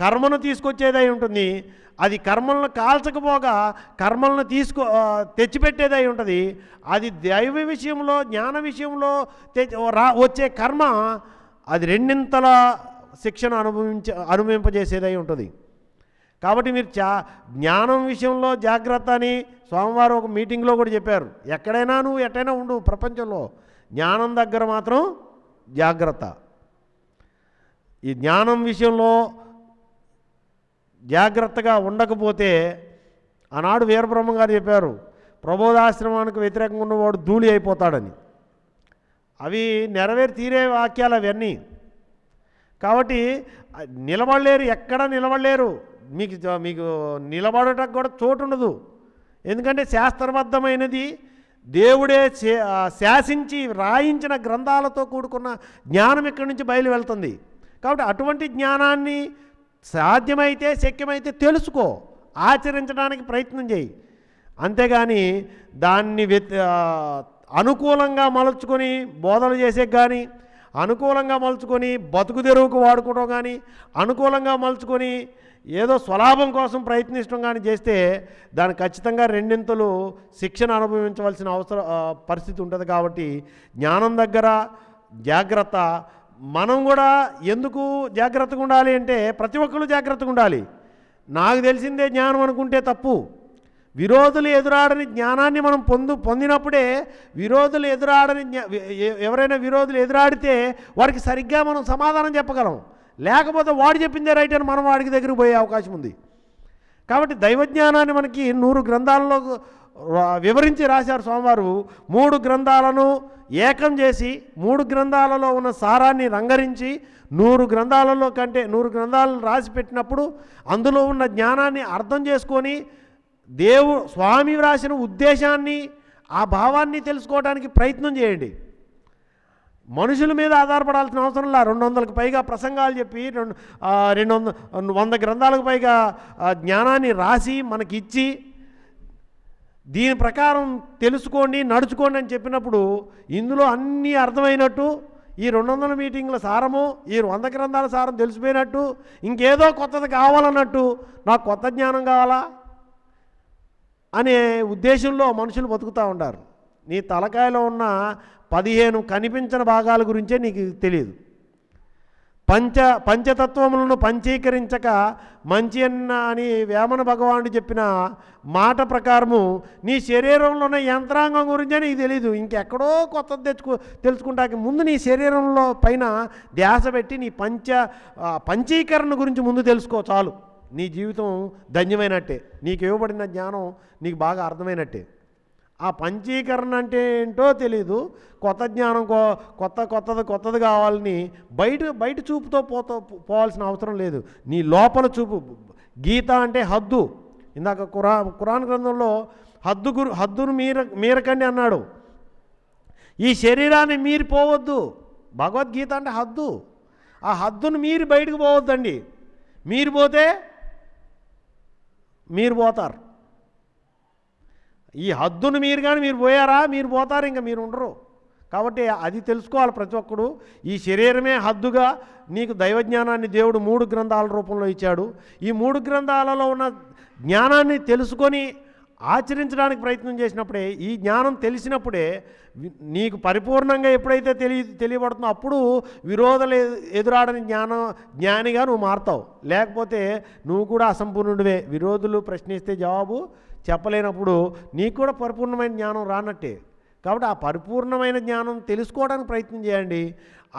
Speaker 8: కర్మను తీసుకొచ్చేదై ఉంటుంది. అది కర్మలను కాల్చకపోగా కర్మలను తెచ్చిపెట్టేదై ఉంటుంది. అది దైవ విషయంలో జ్ఞాన విషయంలో వచ్చే కర్మ అది 2 శిక్షను అనుభవింపజేసేదై ఉంటుంది. కాబట్టి మీరు జ్ఞానం విషయంలో జాగ్రత్త అని స్వామివారు ఒక మీటింగ్లో కూడా చెప్పారు. ఎక్కడైనా నువ్వు ఎట్టైనా ఉండు ప్రపంచంలో, జ్ఞానం దగ్గర మాత్రం జాగ్రత్త. ఈ జ్ఞానం విషయంలో జాగ్రత్తగా ఉండకపోతే, ఆనాడు వీరబ్రహ్మ గారు చెప్పారు, ప్రబోధాశ్రమానికి వ్యతిరేకంగా ఉన్నవాడు ధూళి అయిపోతాడని. అవి తీరే వాక్యాలు అవన్నీ. కాబట్టి నిలబడలేరు, ఎక్కడ నిలబడలేరు. మీకు నిలబడటకు కూడా చోటు ఉండదు. ఎందుకంటే శాస్త్రబద్ధమైనది దేవుడే శాసించి రాయించిన గ్రంథాలతో కూడుకున్న జ్ఞానం ఇక్కడి నుంచి బయలు వెళ్తుంది. కాబట్టి అటువంటి జ్ఞానాన్ని సాధ్యమైతే శక్యమైతే తెలుసుకో, ఆచరించడానికి ప్రయత్నం చేయి. అంతేగాని దాన్ని అనుకూలంగా మలుచుకొని బోధనలు చేసే కానీ, అనుకూలంగా మలుచుకొని బతుకు తెరువుకు వాడుకోవడం కానీ, అనుకూలంగా మలుచుకొని ఏదో స్వలాభం కోసం ప్రయత్నించడం కానీ చేస్తే దానికి ఖచ్చితంగా 2 శిక్షణ అనుభవించవలసిన పరిస్థితి ఉంటుంది. కాబట్టి జ్ఞానం దగ్గర జాగ్రత్త. మనం కూడా ఎందుకు జాగ్రత్తగా ఉండాలి అంటే, ప్రతి ఒక్కరు జాగ్రత్తగా ఉండాలి. నాకు తెలిసిందే జ్ఞానం అనుకుంటే తప్పు. విరోధులు ఎదురాడని జ్ఞానాన్ని మనం పొందినప్పుడే విరోధులు ఎవరైనా విరోధులు ఎదురాడితే వారికి సరిగ్గా మనం సమాధానం చెప్పగలం. లేకపోతే వాడు చెప్పిందే రైట్ అని మనం వాడికి దగ్గరికి పోయే అవకాశం ఉంది. కాబట్టి దైవజ్ఞానాన్ని మనకి 100 గ్రంథాలలో వివరించి రాశారు స్వామివారు. 3 గ్రంథాలను ఏకం చేసి 3 గ్రంథాలలో ఉన్న సారాన్ని రంగరించి 100 గ్రంథాలలో కంటే 100 గ్రంథాలను రాసి పెట్టినప్పుడు అందులో ఉన్న జ్ఞానాన్ని అర్థం చేసుకొని స్వామి రాసిన ఉద్దేశాన్ని, ఆ భావాన్ని తెలుసుకోవడానికి ప్రయత్నం చేయండి. మనుషుల మీద ఆధారపడాల్సిన అవసరం లేదు. 200కు పైగా ప్రసంగాలు చెప్పి 100 గ్రంథాలకు పైగా జ్ఞానాన్ని రాసి మనకిచ్చి దీని ప్రకారం తెలుసుకోండి, నడుచుకోండి అని చెప్పినప్పుడు ఇందులో అన్నీ అర్థమైనట్టు, ఈ 200 మీటింగ్ల సారము, ఈ 100 గ్రంథాల సారం తెలిసిపోయినట్టు, ఇంకేదో కొత్తది కావాలన్నట్టు, నాకు కొత్త జ్ఞానం కావాలా అనే ఉద్దేశంలో మనుషులు బతుకుతూ ఉంటారు. నీ తలకాయలో ఉన్న 15 కనిపించని భాగాల గురించే నీకు తెలియదు. పంచతత్వములను పంచీకరించక మంచి అని వేమన భగవానుడు చెప్పిన మాట ప్రకారము నీ శరీరంలో ఉన్న యంత్రాంగం గురించి నీకు తెలీదు. ఇంకెక్కడో కొత్తది తెలుసుకుంటాక ముందు నీ శరీరంలో పైన ధ్యాస పెట్టి నీ పంచీకరణ గురించి ముందు తెలుసుకో, చాలు. నీ జీవితం ధన్యమైనట్టే. నీకు ఇవ్వబడిన జ్ఞానం నీకు బాగా అర్థమైనట్టే. ఆ పంచీకరణ అంటే ఏంటో తెలీదు. కొత్త జ్ఞానం కొత్తది కావాలని బయట చూపుతో పోవాల్సిన అవసరం లేదు. నీ లోపల చూపు. గీత అంటే హద్దు. ఇందాక ఖురాన్ గ్రంథంలో హద్దును మీరకండి అన్నాడు. ఈ శరీరాన్ని మీరిపోవద్దు. భగవద్గీత అంటే హద్దు. ఆ హద్దును మీరి బయటకు పోవద్దండి. మీరు పోతే మీరు పోతారు. ఈ హద్దును మీరు కానీ మీరు పోయారా మీరు పోతారు, ఇంకా మీరు ఉండరు. కాబట్టి అది తెలుసుకోవాలి ప్రతి ఒక్కడు. ఈ శరీరమే హద్దుగా నీకు దైవజ్ఞానాన్ని దేవుడు 3 గ్రంథాల రూపంలో ఇచ్చాడు. ఈ 3 గ్రంథాలలో ఉన్న జ్ఞానాన్ని తెలుసుకొని ఆచరించడానికి ప్రయత్నం చేసినప్పుడే, ఈ జ్ఞానం తెలిసినప్పుడే నీకు పరిపూర్ణంగా ఎప్పుడైతే తెలియబడుతుందో అప్పుడు విరోధాలు ఎదురాడని జ్ఞానిగా నువ్వు మారుతావు. లేకపోతే నువ్వు కూడా అసంపూర్ణుడివే. విరోధులు ప్రశ్నిస్తే జవాబు చెప్పలేనప్పుడు నీకు కూడా పరిపూర్ణమైన జ్ఞానం రానట్టే. కాబట్టి ఆ పరిపూర్ణమైన జ్ఞానం తెలుసుకోవడానికి ప్రయత్నం చేయండి.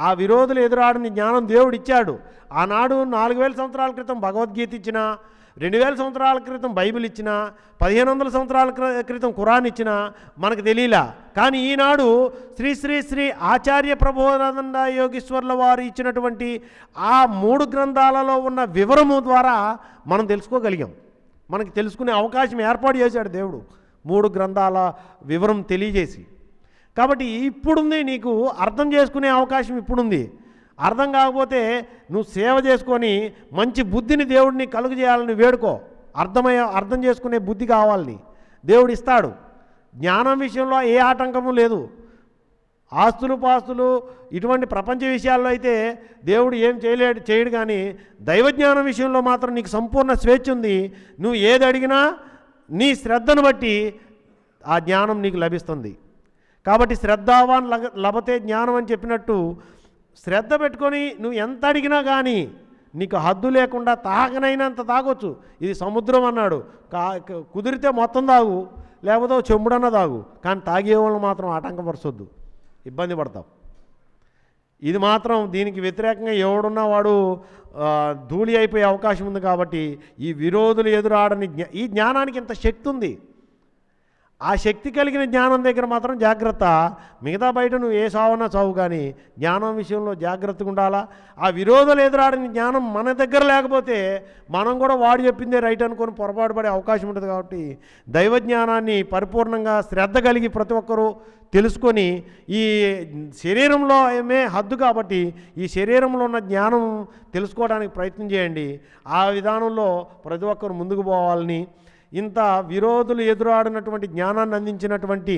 Speaker 8: ఆ విరోధులు ఎదురాడని జ్ఞానం దేవుడు ఇచ్చాడు. ఆనాడు 4000 సంవత్సరాల క్రితం భగవద్గీత ఇచ్చిన, 2000 సంవత్సరాల క్రితం బైబిల్ ఇచ్చిన, 1500 సంవత్సరాల క్రితం ఖురాన్ ఇచ్చిన మనకు తెలియలా. కానీ ఈనాడు శ్రీ శ్రీ శ్రీ ఆచార్య ప్రబోధానంద యోగీశ్వర్ల వారు ఇచ్చినటువంటి ఆ 3 గ్రంథాలలో ఉన్న వివరము ద్వారా మనం తెలుసుకోగలిగాం. మనకి తెలుసుకునే అవకాశం ఏర్పాటు చేశాడు దేవుడు 3 గ్రంథాల వివరం తెలియజేసి. కాబట్టి ఇప్పుడుంది, నీకు అర్థం చేసుకునే అవకాశం ఇప్పుడుంది. అర్థం కాకపోతే నువ్వు సేవ చేసుకొని మంచి బుద్ధిని దేవుడిని కలుగు చేయాలని వేడుకో. అర్థం చేసుకునే బుద్ధి కావాలని దేవుడు ఇస్తాడు. జ్ఞానం విషయంలో ఏ ఆటంకము లేదు. పాస్తులు ఇటువంటి ప్రపంచ విషయాల్లో అయితే దేవుడు ఏం చేయడు. కానీ దైవజ్ఞానం విషయంలో మాత్రం నీకు సంపూర్ణ స్వేచ్ఛ ఉంది. నువ్వు ఏది అడిగినా నీ శ్రద్ధను బట్టి ఆ జ్ఞానం నీకు లభిస్తుంది. కాబట్టి శ్రద్ధావాన్ లభతే జ్ఞానం అని చెప్పినట్టు శ్రద్ధ పెట్టుకొని నువ్వు ఎంత అడిగినా కానీ నీకు హద్దు లేకుండా తాగనైనంత తాగొచ్చు. ఇది సముద్రం అన్నాడు. కుదిరితే మొత్తం తాగు, లేకపోతే చెంబుడన్న తాగు. కానీ తాగే వాళ్ళు మాత్రం ఆటంకపరచొద్దు, ఇబ్బంది పడతావు. ఇది మాత్రం దీనికి వ్యతిరేకంగా ఎవడున్నా వాడు ధూళి అయిపోయే అవకాశం ఉంది. కాబట్టి ఈ విరోధులు ఎదురాడని ఈ జ్ఞానానికి ఇంత శక్తి ఉంది. ఆ శక్తి కలిగిన జ్ఞానం దగ్గర మాత్రం జాగ్రత్త. మిగతా బయట నువ్వు ఏ సావన్నా చావు, కానీ జ్ఞానం విషయంలో జాగ్రత్తగా ఉండాలా. ఆ విరోధులు ఎదురాడని జ్ఞానం మన దగ్గర లేకపోతే మనం కూడా వాడు చెప్పిందే రైట్ అనుకొని పొరపాటు పడే అవకాశం ఉంటుంది. కాబట్టి దైవజ్ఞానాన్ని పరిపూర్ణంగా శ్రద్ధ కలిగి ప్రతి ఒక్కరూ తెలుసుకొని, ఈ శరీరంలో ఏమే హద్దు కాబట్టి ఈ శరీరంలో ఉన్న జ్ఞానం తెలుసుకోవడానికి ప్రయత్నం చేయండి. ఆ విధానంలో ప్రతి ఒక్కరు ముందుకు పోవాలని, ఇంత విరోధులు ఎదురాడినటువంటి జ్ఞానాన్ని అందించినటువంటి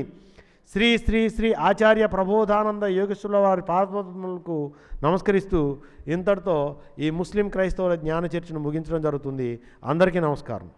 Speaker 8: శ్రీ శ్రీ శ్రీ ఆచార్య ప్రబోధానంద యోగేశ్వరుల వారి పాదపద్మలకు నమస్కరిస్తూ ఇంతటితో ఈ ముస్లిం క్రైస్తవుల జ్ఞాన చర్చను ముగించడం జరుగుతుంది. అందరికీ నమస్కారం.